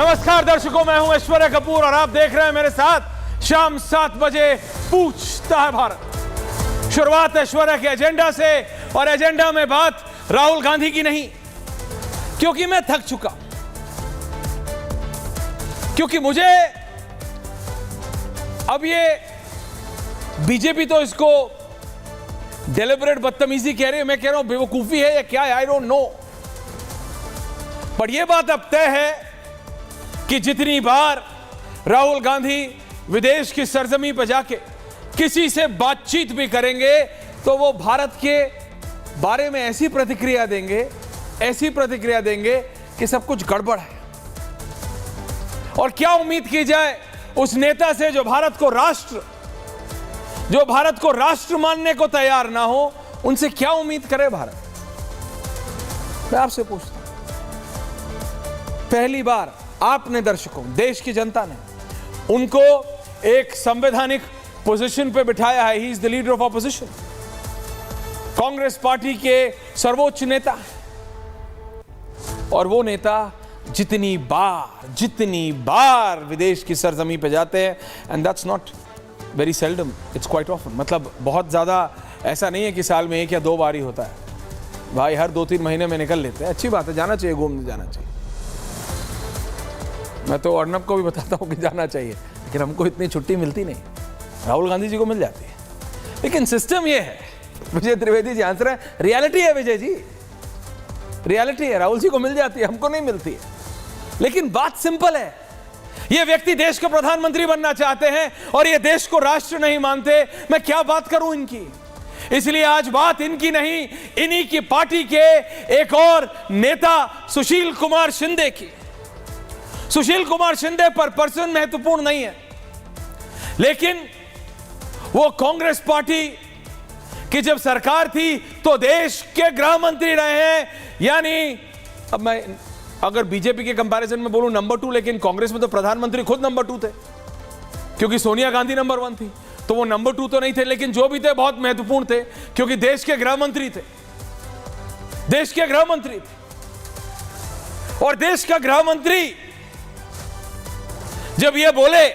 नमस्कार दर्शकों, मैं हूं ऐश्वर्या कपूर और आप देख रहे हैं मेरे साथ शाम 7 बजे पूछता है भारत। शुरुआत ऐश्वर्या के एजेंडा से, और एजेंडा में बात राहुल गांधी की नहीं, क्योंकि मैं थक चुका हूं। क्योंकि मुझे अब ये बीजेपी तो इसको डेलिबरेट बदतमीजी कह रही है, मैं कह रहा हूं बेवकूफी है या क्या है, आई डोंट नो। पर यह बात अब तय है कि जितनी बार राहुल गांधी विदेश की सरजमी पर जाके किसी से बातचीत भी करेंगे तो वो भारत के बारे में ऐसी प्रतिक्रिया देंगे कि सब कुछ गड़बड़ है। और क्या उम्मीद की जाए उस नेता से जो भारत को राष्ट्र मानने को तैयार ना हो? उनसे क्या उम्मीद करे भारत? मैं आपसे पूछता हूं, पहली बार आपने दर्शकों, देश की जनता ने उनको एक संवैधानिक पोजीशन पे बिठाया है। ही is the leader of opposition, Congress party के सर्वोच्च नेता है। और वो नेता जितनी बार विदेश की सरजमी पे जाते हैं, and that's not very seldom, it's quite often. मतलब बहुत ज्यादा ऐसा नहीं है कि साल में 1 या 2 बार ही होता है भाई, हर 2-3 महीने में निकल लेते हैं। अच्छी बात है, जाना चाहिए, घूमने जाना चाहिए। मैं तो अर्नब को भी बताता हूं कि जाना चाहिए, लेकिन हमको इतनी छुट्टी मिलती नहीं। राहुल गांधी जी को मिल जाती है। लेकिन सिस्टम ये है, विजय त्रिवेदी जी आंसर है, रियलिटी है विजय जी, रियलिटी है। राहुल जी को मिल जाती है, हमको नहीं मिलती है। लेकिन बात सिंपल है, ये व्यक्ति देश के प्रधानमंत्री बनना चाहते हैं और ये देश को राष्ट्र नहीं मानते। मैं क्या बात करूं इनकी? इसलिए आज बात इनकी नहीं, इन्हीं की पार्टी के एक और नेता सुशील कुमार शिंदे की। सुशील कुमार शिंदे पर पर्सन महत्वपूर्ण नहीं है, लेकिन वो कांग्रेस पार्टी की जब सरकार थी तो देश के गृह मंत्री रहे हैं। यानी अब मैं अगर बीजेपी के कंपैरिजन में बोलूं नंबर 2, लेकिन कांग्रेस में तो प्रधानमंत्री खुद नंबर 2 थे, क्योंकि सोनिया गांधी नंबर 1 थी। तो वो नंबर 2 तो नहीं थे, लेकिन जो भी थे बहुत महत्वपूर्ण थे, क्योंकि देश के गृह मंत्री थे, देश के गृह मंत्री थे। और देश का गृह मंत्री जब ये बोले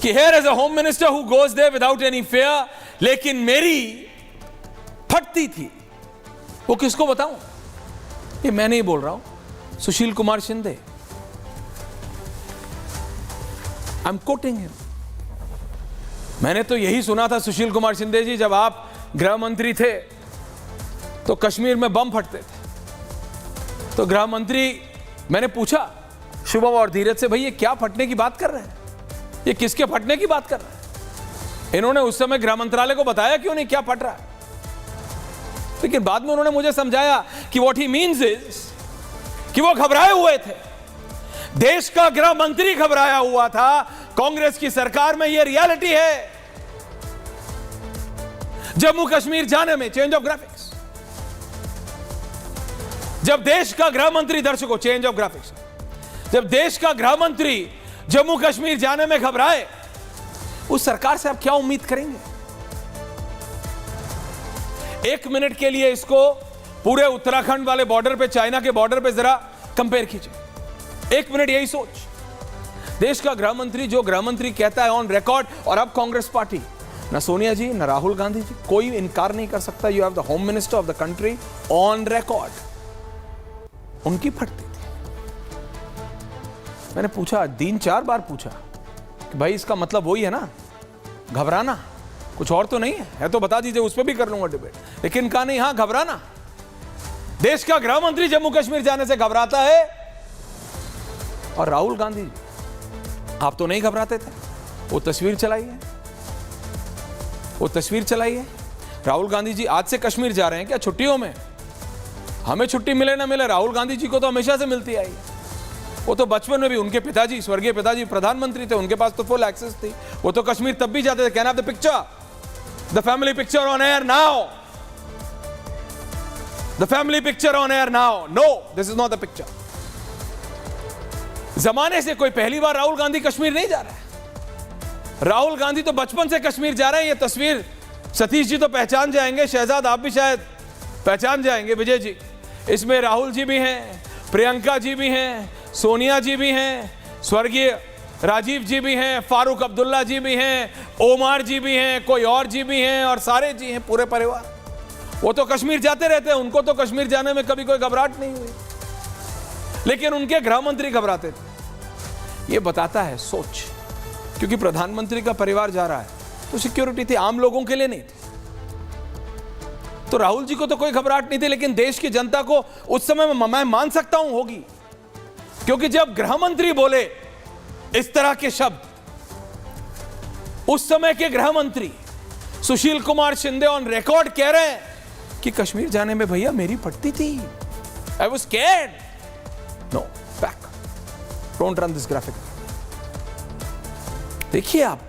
कि here is a home minister who goes there without any fear, लेकिन मेरी फटती थी, वो किसको बताऊं? ये मैं नहीं बोल रहा हूं, Sushil Kumar Shinde. I am quoting him. मैंने तो यही सुना था सुशील कुमार शिंदे जी, जब आप गृह मंत्री थे तो कश्मीर में बम फटते थे। तो गृह मंत्री, मैंने पूछा शुभम और धीरज से, भाई ये क्या फटने की बात कर रहे हैं, ये किसके फटने की बात कर रहे हैं? इन्होंने उस समय गृह मंत्रालय को बताया क्यों नहीं क्या फट रहा है। लेकिन बाद में उन्होंने मुझे समझाया कि व्हाट ही मीन्स इज कि वो घबराए हुए थे, देश का गृह मंत्री घबराया हुआ था। कांग्रेस की सरकार में ये रियलिटी है। जम्मू कश्मीर जाने में चेंज ऑफ ग्राफिक्स, जब देश का गृह मंत्री, दर्शकों चेंज ऑफ ग्राफिक्स, जब देश का गृह मंत्री जम्मू कश्मीर जाने में घबराए, उस सरकार से आप क्या उम्मीद करेंगे? 1 मिनट के लिए इसको पूरे उत्तराखंड वाले बॉर्डर पे, चाइना के बॉर्डर पे जरा कंपेयर कीजिए। 1 मिनट यही सोच, देश का गृह मंत्री जो गृह मंत्री कहता है ऑन रिकॉर्ड, और अब कांग्रेस पार्टी, ना सोनिया जी ना राहुल गांधी जी, कोई इनकार नहीं कर सकता, you have the home minister of the country on record, उनकी फटती थी। मैंने पूछा 3-4 बार पूछा कि भाई इसका मतलब वही है ना, घबराना, कुछ और तो नहीं है तो बता दीजिए, उस पर भी कर लूंगा डिबेट। लेकिन कहा नहीं, हां घबराना। देश का गृह मंत्री जम्मू कश्मीर जाने से घबराता है, और राहुल गांधी आप तो नहीं घबराते थे। वो तस्वीर चलाइए, राहुल गांधी जी आज से कश्मीर जा रहे हैं क्या छुट्टियों में? हमें छुट्टी मिले ना मिले, राहुल गांधी जी को तो हमेशा से मिलती आई। वो तो बचपन में भी, उनके पिताजी, स्वर्गीय पिताजी प्रधानमंत्री थे, उनके पास तो फुल एक्सेस थी। वो तो कश्मीर तब भी जाते थे। Can have the picture, the family picture on air now, the family picture on air now. No, this is not the picture. जमाने से कोई पहली बार राहुल गांधी कश्मीर नहीं जा रहा है। राहुल गांधी तो बचपन से कश्मीर जा रहे हैं। ये तस्वीर सतीश जी तो पहचान जाएंगे, शहजाद आप भी शायद पहचान जाएंगे, विजय जी। इसमें राहुल जी भी हैं, प्रियंका जी भी हैं, सोनिया जी भी हैं, स्वर्गीय राजीव जी भी हैं, फारूक अब्दुल्ला जी भी हैं, ओमार जी भी हैं, कोई और जी भी हैं और सारे जी हैं, पूरे परिवार। वो तो कश्मीर जाते रहते हैं, उनको तो कश्मीर जाने में कभी कोई घबराहट नहीं हुई, लेकिन उनके गृह मंत्री घबराते थे। ये बताता है सोच, क्योंकि प्रधानमंत्री का परिवार जा रहा है तो सिक्योरिटी थी, आम लोगों के लिए नहीं थी। तो राहुल जी को तो कोई घबराहट नहीं थी, लेकिन देश की जनता को उस समय में मैं मान सकता हूं होगी, क्योंकि जब गृह मंत्री बोले इस तरह के शब्द, उस समय के गृह मंत्री सुशील कुमार शिंदे ऑन रिकॉर्ड कह रहे हैं कि कश्मीर जाने में भैया मेरी फटती थी, I was scared. No, back, don't run this graphic. देखिए आप,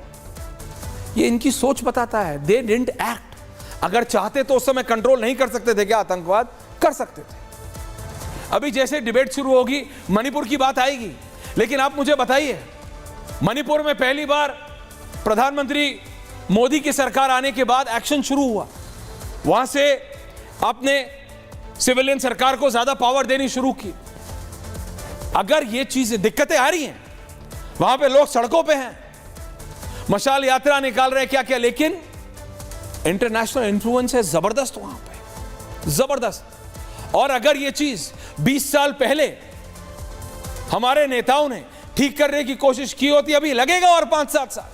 ये इनकी सोच बताता है, दे डिडंट एक्ट। अगर चाहते तो उस समय कंट्रोल नहीं कर सकते थे क्या आतंकवाद? कर सकते थे। अभी जैसे डिबेट शुरू होगी मणिपुर की बात आएगी, लेकिन आप मुझे बताइए, मणिपुर में पहली बार प्रधानमंत्री मोदी की सरकार आने के बाद एक्शन शुरू हुआ, वहां से आपने सिविलियन सरकार को ज्यादा पावर देनी शुरू की। अगर ये चीजें दिक्कतें आ रही हैं, वहां पे लोग सड़कों पे हैं, मशाल यात्रा निकाल रहे हैं, क्या क्या, लेकिन इंटरनेशनल इन्फ्लुएंस है जबरदस्त वहां पे, जबरदस्त। और अगर ये चीज 20 साल पहले हमारे नेताओं ने ठीक करने की कोशिश की होती, अभी लगेगा और 5-7 साल,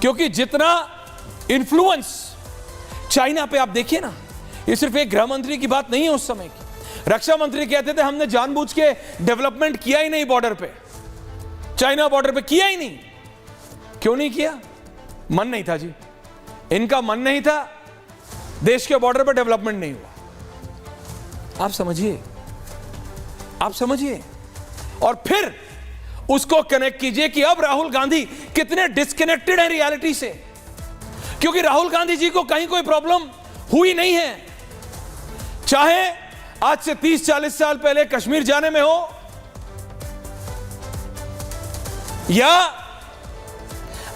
क्योंकि जितना इन्फ्लुएंस चाइना पे, आप देखिए ना, ये सिर्फ एक गृह मंत्री की बात नहीं है उस समय की। रक्षा मंत्री कहते थे हमने जानबूझ के डेवलपमेंट किया ही नहीं बॉर्डर पे, चाइना बॉर्डर पे किया ही नहीं। क्यों नहीं किया? मन नहीं था जी, इनका मन नहीं था, देश के बॉर्डर पे डेवलपमेंट नहीं हुआ। आप समझिए, आप समझिए, और फिर उसको कनेक्ट कीजिए कि अब राहुल गांधी कितने डिस्कनेक्टेड है रियलिटी से, क्योंकि राहुल गांधी जी को कहीं कोई प्रॉब्लम हुई नहीं है। चाहे आज से 30-40 साल पहले कश्मीर जाने में हो, या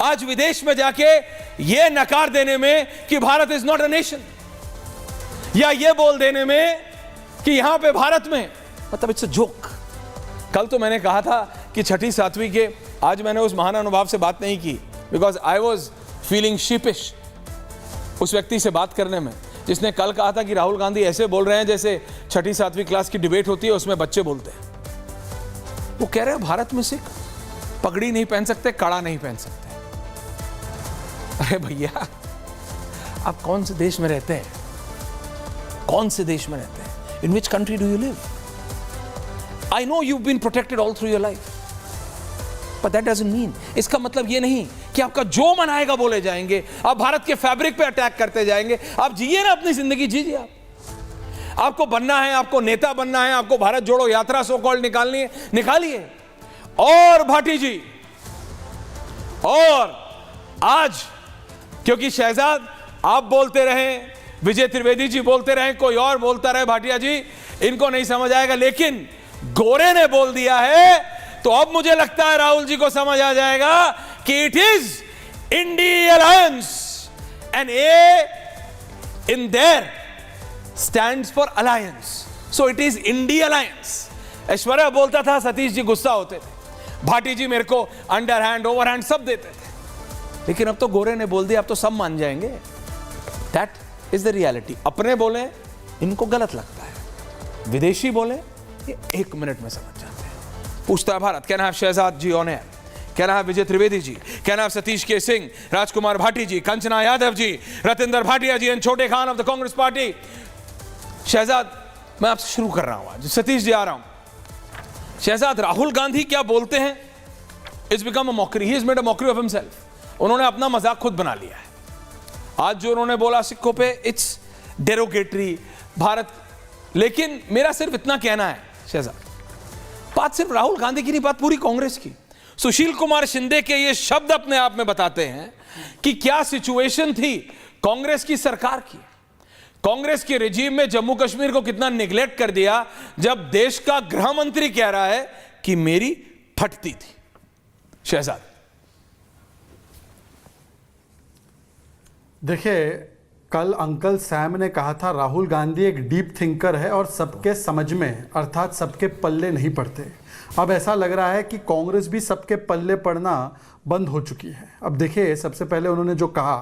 आज विदेश में जाके यह नकार देने में कि Bharat is not a nation, या यह बोल देने में कि यहां पे भारत में, मतलब इट्स अ जोक। कल तो मैंने कहा था कि 6ठी 7वीं के, आज मैंने उस महानुभाव से बात नहीं की, बिकॉज आई वॉज फीलिंग शीपिश उस व्यक्ति से बात करने में, जिसने कल कहा था कि राहुल गांधी ऐसे बोल रहे हैं जैसे 6ठी 7वीं क्लास की डिबेट होती है, उसमें बच्चे बोलते हैं। वो कह रहे हैं भारत में सिख पगड़ी नहीं पहन सकते, कड़ा नहीं पहन सकते। अरे भैया, आप कौन से देश में रहते हैं? कौन से देश में रहते हैं? In which country do you live? I know you've been protected all through your life, but that doesn't mean, इसका मतलब ये नहीं कि आपका जो मन आएगा बोले जाएंगे, आप भारत के फैब्रिक पे अटैक करते जाएंगे। आप जिए ना अपनी जिंदगी, जीजिए। आपको बनना है, आपको नेता बनना है, आपको भारत जोड़ो यात्रा सो कॉल्ड निकालनी है, निकालिए। और भाटी जी, और आज क्योंकि शहजाद आप बोलते रहे, विजय त्रिवेदी जी बोलते रहे, कोई और बोलता रहे, भाटिया जी, इनको नहीं समझ आएगा, लेकिन गोरे ने बोल दिया है तो अब मुझे लगता है राहुल जी को समझ आ जाएगा कि it is INDI alliance, and A in their stands for alliance, so it is INDI alliance. Aishwarya बोलता था, सतीश जी गुस्सा होते थे, भाटी जी मेरे को अंडर हैंड ओवर हैंड सब देते थे, लेकिन अब तो गोरे ने बोल दिया, अब तो सब मान जाएंगे। That is the reality. अपने बोले इनको गलत लगता है, विदेशी बोले ये 1 मिनट में समझ जाते हैं। पूछता है भारत, कहना है शहजाद जी ऑन एयर, कहना है विजय त्रिवेदी जी, कहना है Satish K Singh, Rajkumar Bhati ji, Kanchana Yadav ji, Ratinder Bhatia ji and Chhote Khan of the Congress party. Shehzad, मैं आपसे शुरू कर रहा हूं, आज सतीश जी आ रहा हूं। शहजाद, राहुल गांधी क्या बोलते हैं, it's become a mockery, he has made a mockery of himself. उन्होंने अपना मजाक खुद बना लिया है। आज जो उन्होंने बोला सिखों पे, इट्स डेरोगेटरी भारत, लेकिन मेरा सिर्फ इतना कहना है शहजाद, बात सिर्फ राहुल गांधी की नहीं, बात पूरी कांग्रेस की। सुशील कुमार शिंदे के ये शब्द अपने आप में बताते हैं कि क्या सिचुएशन थी कांग्रेस की सरकार की, कांग्रेस के रिजीम में जम्मू कश्मीर को कितना निगलेक्ट कर दिया, जब देश का गृह मंत्री कह रहा है कि मेरी फटती थी। शहजाद, देखिए, कल अंकल सैम ने कहा था राहुल गांधी एक डीप थिंकर है और सबके समझ में अर्थात सबके पल्ले नहीं पड़ते। अब ऐसा लग रहा है कि कांग्रेस भी सबके पल्ले पड़ना बंद हो चुकी है। अब देखिए, सबसे पहले उन्होंने जो कहा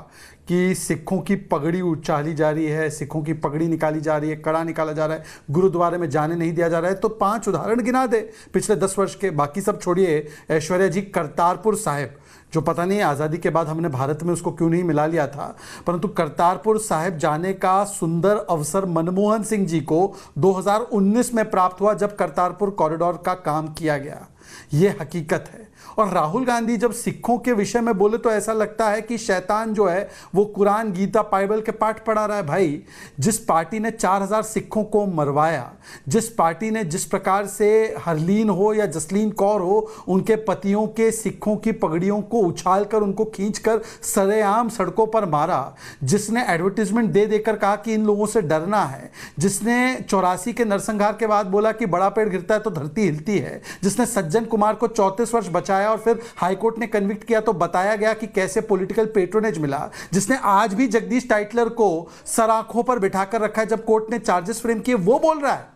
कि सिखों की पगड़ी उछाली जा रही है, सिखों की पगड़ी निकाली जा रही है, कड़ा निकाला जा रहा है, गुरुद्वारे में जाने नहीं दिया जा रहा है, तो 5 उदाहरण गिना दे पिछले 10 वर्ष के। बाकी सब छोड़िए। ऐश्वर्या जी, करतारपुर साहिब, जो पता नहीं आज़ादी के बाद हमने भारत में उसको क्यों नहीं मिला लिया था, परंतु करतारपुर साहिब जाने का सुंदर अवसर मनमोहन सिंह जी को 2019 में प्राप्त हुआ, जब करतारपुर कॉरिडोर का काम किया गया। ये हकीकत है। और राहुल गांधी जब सिखों के विषय में बोले तो ऐसा लगता है कि शैतान जो है वो कुरान, गीता, बाइबल के पाठ पढ़ा रहा है। भाई, जिस पार्टी ने 4000 सिखों को मरवाया, जिस पार्टी ने जिस प्रकार से हरलीन हो या जसलीन कौर हो, उनके पतियों के सिखों की पगड़ियों को उछालकर उनको खींचकर सरेआम सड़कों पर मारा, जिसने एडवर्टीजमेंट दे देकर कहा कि इन लोगों से डरना है, जिसने 84 के नरसंहार के बाद बोला कि बड़ा पेड़ गिरता है तो धरती हिलती है, जिसने सज्जन कुमार को 34 वर्ष बचाया और फिर हाईकोर्ट ने कन्विक्ट किया तो बताया गया कि कैसे पॉलिटिकल पेट्रोनेज मिला, जिसने आज भी जगदीश टाइटलर को सराखों पर बिठाकर रखा है जब कोर्ट ने चार्जेस फ्रेम किए, वो बोल रहा है।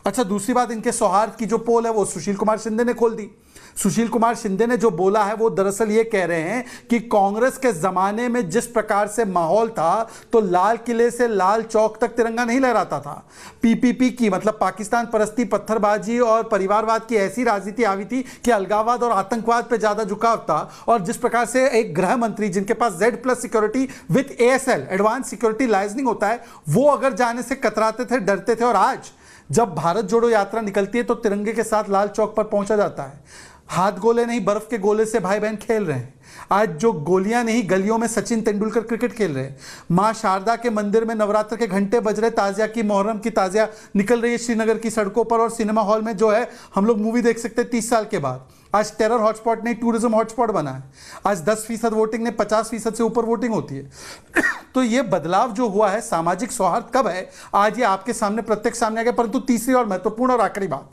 अच्छा, दूसरी बात, इनके सौहार्द की जो पोल है वो सुशील कुमार शिंदे ने खोल दी। सुशील कुमार शिंदे ने जो बोला है वो दरअसल ये कह रहे हैं कि कांग्रेस के जमाने में जिस प्रकार से माहौल था तो लाल किले से लाल चौक तक तिरंगा नहीं लहराता था। पीपीपी की मतलब पाकिस्तान परस्ती, पत्थरबाजी और परिवारवाद की ऐसी राजनीति हावी थी कि अलगाववाद और आतंकवाद पे ज्यादा झुकाव था। और जिस प्रकार से एक गृह मंत्री जिनके पास Z+ security with ASL advance security liaisoning होता है, वो अगर जाने से कतराते थे, डरते थे। और आज जब भारत जोड़ो यात्रा निकलती है तो तिरंगे के साथ लाल चौक पर पहुंचा जाता है। हाथ गोले नहीं, बर्फ के गोले से भाई बहन खेल रहे हैं। आज जो गोलियां नहीं, गलियों में सचिन तेंदुलकर क्रिकेट खेल रहे हैं। मां शारदा के मंदिर में नवरात्र के घंटे बज रहे, ताजिया की, मुहर्रम की ताजिया निकल रही है श्रीनगर की सड़कों पर। और सिनेमा हॉल में जो है हम लोग मूवी देख सकते हैं 30 साल के बाद। आज टेरर हॉटस्पॉट नहीं, टूरिज्म हॉटस्पॉट बना है। आज 10% वोटिंग ने 50% से ऊपर वोटिंग होती है। तो ये बदलाव जो हुआ है, सामाजिक सौहार्द कब है, आज ये आपके सामने प्रत्यक्ष सामने आ गया। परंतु तीसरी और महत्वपूर्ण और आखिरी बात,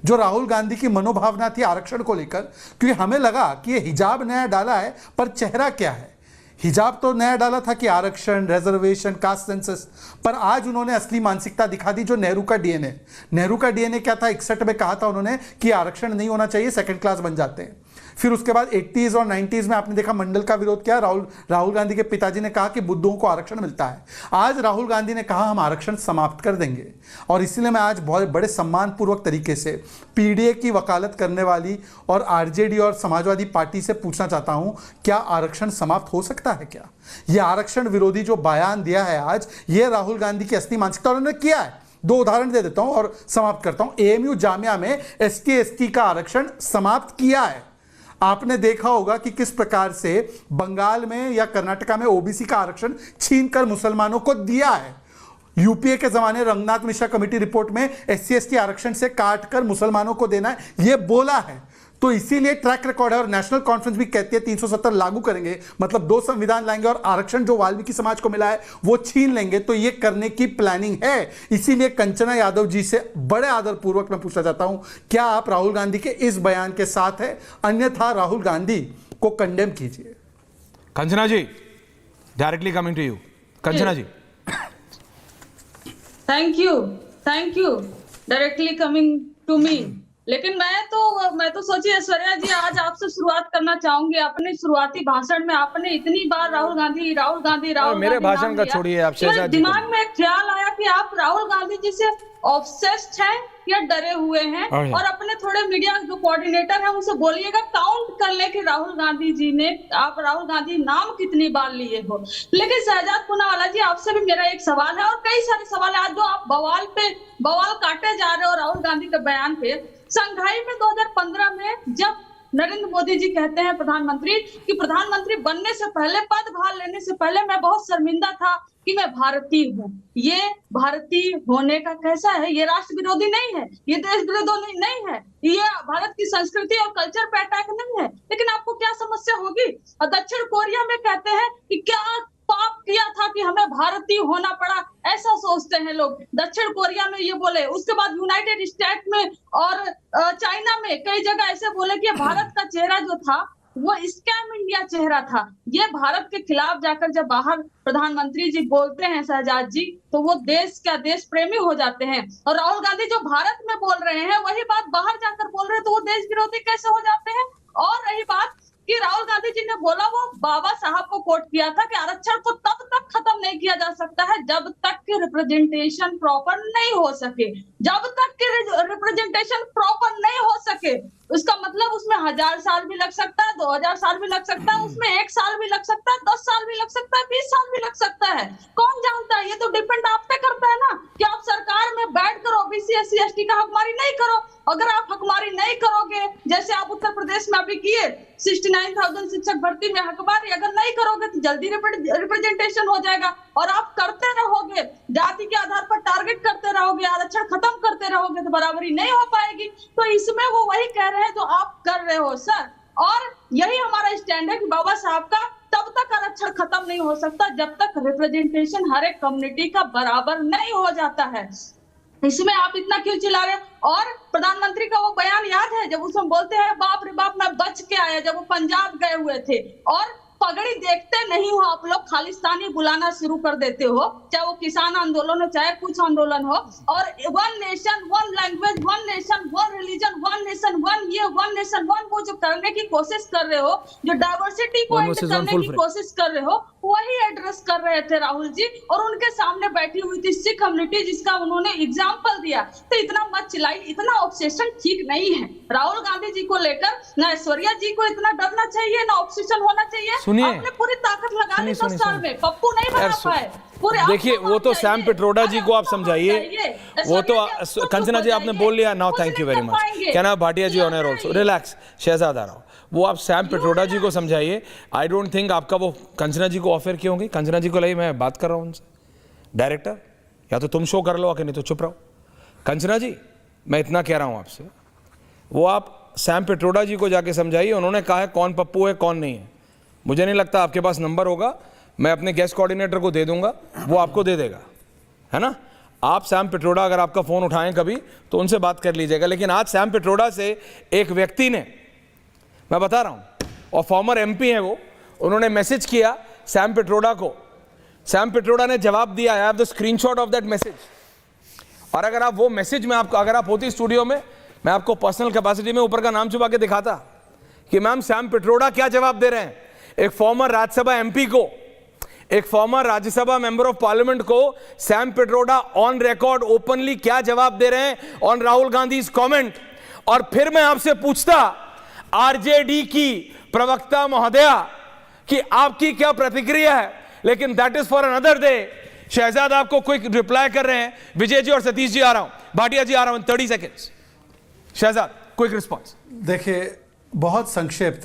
जो राहुल गांधी की मनोभावना थी आरक्षण को लेकर, क्योंकि हमें लगा कि ये हिजाब नया डाला है, पर चेहरा क्या है। हिजाब तो नया डाला था कि आरक्षण, रिजर्वेशन, कास्ट सेंसस, पर आज उन्होंने असली मानसिकता दिखा दी, जो नेहरू का डीएनए। नेहरू का डीएनए क्या था? 61 में कहा था उन्होंने कि आरक्षण नहीं होना चाहिए, सेकंड क्लास बन जाते हैं। फिर उसके बाद 80s और 90s में आपने देखा मंडल का विरोध किया। राहुल गांधी के पिताजी ने कहा कि बुद्धों को आरक्षण मिलता है। आज राहुल गांधी ने कहा हम आरक्षण समाप्त कर देंगे। और इसीलिए मैं आज बहुत बड़े सम्मानपूर्वक तरीके से पीडीए की वकालत करने वाली और आरजेडी और समाजवादी पार्टी से पूछना चाहता हूं, क्या आरक्षण समाप्त हो सकता है? क्या यह आरक्षण विरोधी जो बयान दिया है आज, यह राहुल गांधी की असली मानसिकता उन्होंने किया है? 2 उदाहरण दे देता हूं और समाप्त करता हूं। एएमयू जामिया में ST/ST का आरक्षण समाप्त किया है। आपने देखा होगा कि किस प्रकार से बंगाल में या कर्नाटका में ओबीसी का आरक्षण छीनकर मुसलमानों को दिया है। यूपीए के जमाने रंगनाथ मिश्रा कमेटी रिपोर्ट में SC/ST आरक्षण से काटकर मुसलमानों को देना है, यह बोला है। तो इसीलिए ट्रैक रिकॉर्ड है। और नेशनल कॉन्फ्रेंस भी कहती है 370 लागू करेंगे, मतलब 2 संविधान लाएंगे और आरक्षण जो वाल्मीकि समाज को मिला है वो छीन लेंगे। तो ये करने की प्लानिंग है। इसीलिए कंचना यादव जी से बड़े आदर पूर्वक मैं पूछना चाहता हूं, क्या आप राहुल गांधी के इस बयान के साथ है? अन्यथा राहुल गांधी को कंडेम कीजिए। Kanchana ji, directly coming to you. Kanchana ji, thank you directly coming to me. लेकिन मैं तो सोची ऐश्वर्या जी, आज आपसे शुरुआत करना चाहूंगी। अपने शुरुआती भाषण में आपने इतनी बार राहुल गांधी मेरे भाषण का छोड़िए, आप शहजाद जी दिमाग में एक ख्याल आया कि आप राहुल गांधी जी से ऑब्सेस्ड हैं या डरे हुए हैं। और अपने थोड़े मीडिया जो कोऑर्डिनेटर हैं उनसे बोलिएगा काउंट कर ले कि राहुल गांधी नाम कितनी बार लिए हो। लेकिन शहजाद पूनावाला जी, आपसे भी मेरा एक सवाल है और कई सारे सवाल है आज जो आप बवाल काटे जा रहे हो राहुल गांधी के बयान पे। संघाई में 2015 में जब नरेंद्र मोदी जी कहते हैं प्रधानमंत्री बनने से पहले, पदभार लेने से पहले मैं बहुत शर्मिंदा था कि मैं भारतीय हूँ। ये भारतीय होने का कैसा है? ये राष्ट्र विरोधी नहीं है, ये देश विरोधी नहीं है, ये भारत की संस्कृति और कल्चर पे अटैक नहीं है। लेकिन आपको क्या समस्या होगी? और दक्षिण कोरिया में कहते हैं कि क्या पाप किया था कि हमें भारतीय होना पड़ा, ऐसा सोचते हैं लोग। दक्षिण कोरिया में ये बोले, उसके बाद यूनाइटेड स्टेट में और चाइना में कई जगह ऐसे बोले कि भारत का चेहरा जो था वो स्कैम इंडिया चेहरा था। ये भारत के खिलाफ जाकर जब बाहर प्रधानमंत्री जी बोलते हैं शहजाद जी, तो वो देश प्रेमी हो जाते हैं। और राहुल गांधी जो भारत में बोल रहे हैं वही बात बाहर जाकर बोल रहे हैं, तो वो देश विरोधी कैसे हो जाते हैं। और रही बात कि राहुल गांधी जी ने बोला, वो बाबा साहब को कोट किया था कि आरक्षण को तब तक खत्म नहीं किया जा सकता है जब तक कि रिप्रेजेंटेशन प्रॉपर नहीं हो सके। जब तक कि रिप्रेजेंटेशन प्रॉपर नहीं हो सके, उसका मतलब उसमें 1000 साल भी लग सकता है, 2000 साल भी लग सकता है, उसमें 1 साल भी लग सकता है, 10 साल भी लग सकता है, 20 साल भी लग सकता है। कौन जानता है? ये तो डिपेंड आप पे करता है ना कि आप सरकार में बैठकर ओबीसी एससी एसटी का हकमारी नहीं करो। अगर आप हकमारी नहीं करोगे, जैसे आप उत्तर प्रदेश में अभी किए 69,000 शिक्षक भर्ती में हकमारी अगर नहीं करोगे तो जल्दी रिप्रेजेंटेशन हो जाएगा। और आप करते रहोगे, जाति के आधार पर टारगेट करते रहोगे, आरक्षण खत्म करते रहोगे, तो बराबरी नहीं हो पाएगी। तो इसमें वो वही कह रहे हैं जो आप कर रहे हो सर। और यही हमारा स्टैंड है कि बाबा साहब का तब तक आरक्षण खत्म नहीं हो सकता जब तक रिप्रेजेंटेशन हर एक कम्युनिटी का बराबर नहीं हो जाता है। इसमें आप इतना क्यों चिल्ला रहे हैं? और प्रधानमंत्री का वो बयान याद है जब उसमें बोलते हैं बाप रे बाप मैं बच के आया, जब वो पंजाब गए हुए थे। और पगड़ी देखते नहीं हो आप लोग, खालिस्तानी बुलाना शुरू कर देते हो, चाहे वो किसान आंदोलन हो चाहे कुछ आंदोलन हो। और 1 nation 1 language 1 nation 1 religion 1 nation 1 ये 1 नेशन 1 वो जो करने की कोशिश कर रहे हो, जो डाइवर्सिटी को एंड करने की कोशिश कर रहे हो, वही एड्रेस कर रहे थे राहुल जी। और उनके सामने बैठी हुई थी सिख कम्युनिटी जिसका उन्होंने एग्जाम्पल दिया। तो इतना मत चिल्लाई, इतना ऑब्सेशन ठीक नहीं है राहुल गांधी जी को लेकर। ना ऐश्वर्या जी को इतना डरना चाहिए, ना ऑब्सेशन होना चाहिए। सुनिए, आपने पूरी ताकत लगा ली 10 साल में, पप्पू नहीं बना पाए। देखिए वो तो सैम पिट्रोडा जी को आप समझाइए, वो तो कंचना जी आपने बोल लिया। Now thank you very much. Can आप Bhatia ji on air also relax. Shahzad आ रहा हूं, वो आप सैम पिट्रोडा जी को समझाइए। आई डोंट थिंक आपका वो कंचना जी को ऑफर क्यों होगी। कंचना जी को लगी मैं बात कर रहा हूं उनसे, डायरेक्टर या तो तुम शो कर लो आके, नहीं तो चुप रहो। कंचना जी मैं इतना कह रहा हूं आपसे, वो आप सैम पिट्रोडा जी को जाके समझाइए। उन्होंने कहा है कौन पप्पू है कौन नहीं है। मुझे नहीं लगता आपके पास नंबर होगा, मैं अपने गेस्ट कोऑर्डिनेटर को दे दूंगा, वो आपको दे देगा, है ना। आप सैम पिट्रोडा अगर आपका फ़ोन उठाएं कभी तो उनसे बात कर लीजिएगा। लेकिन आज सैम पिट्रोडा से एक व्यक्ति ने, मैं बता रहा हूं, और फॉर्मर एमपी हैं वो, उन्होंने मैसेज किया सैम पिट्रोडा को। सैम पिट्रोडा ने जवाब दिया। I have the screenshot of that message. और अगर आप वो मैसेज में आपको, अगर आप होती स्टूडियो में, मैं आपको पर्सनल कैपेसिटी में ऊपर का नाम छुपा के दिखाता कि मैम सैम पिट्रोडा क्या जवाब दे रहे हैं एक फॉर्मर राज्यसभा एमपी को, एक former Rajya Sabha member of parliament को। Sam Pitroda on record openly क्या जवाब दे रहे हैं ऑन राहुल गांधी कमेंट। और फिर मैं आपसे पूछता आरजेडी की प्रवक्ता महोदया कि आपकी क्या प्रतिक्रिया है, लेकिन that is for another day. Shehzad आपको क्विक रिप्लाई कर रहे हैं। विजय जी और सतीश जी आ रहा हूं, भाटिया जी आ रहा हूं, 30 सेकेंड्स। Shahzad quick response. देखिए बहुत संक्षेप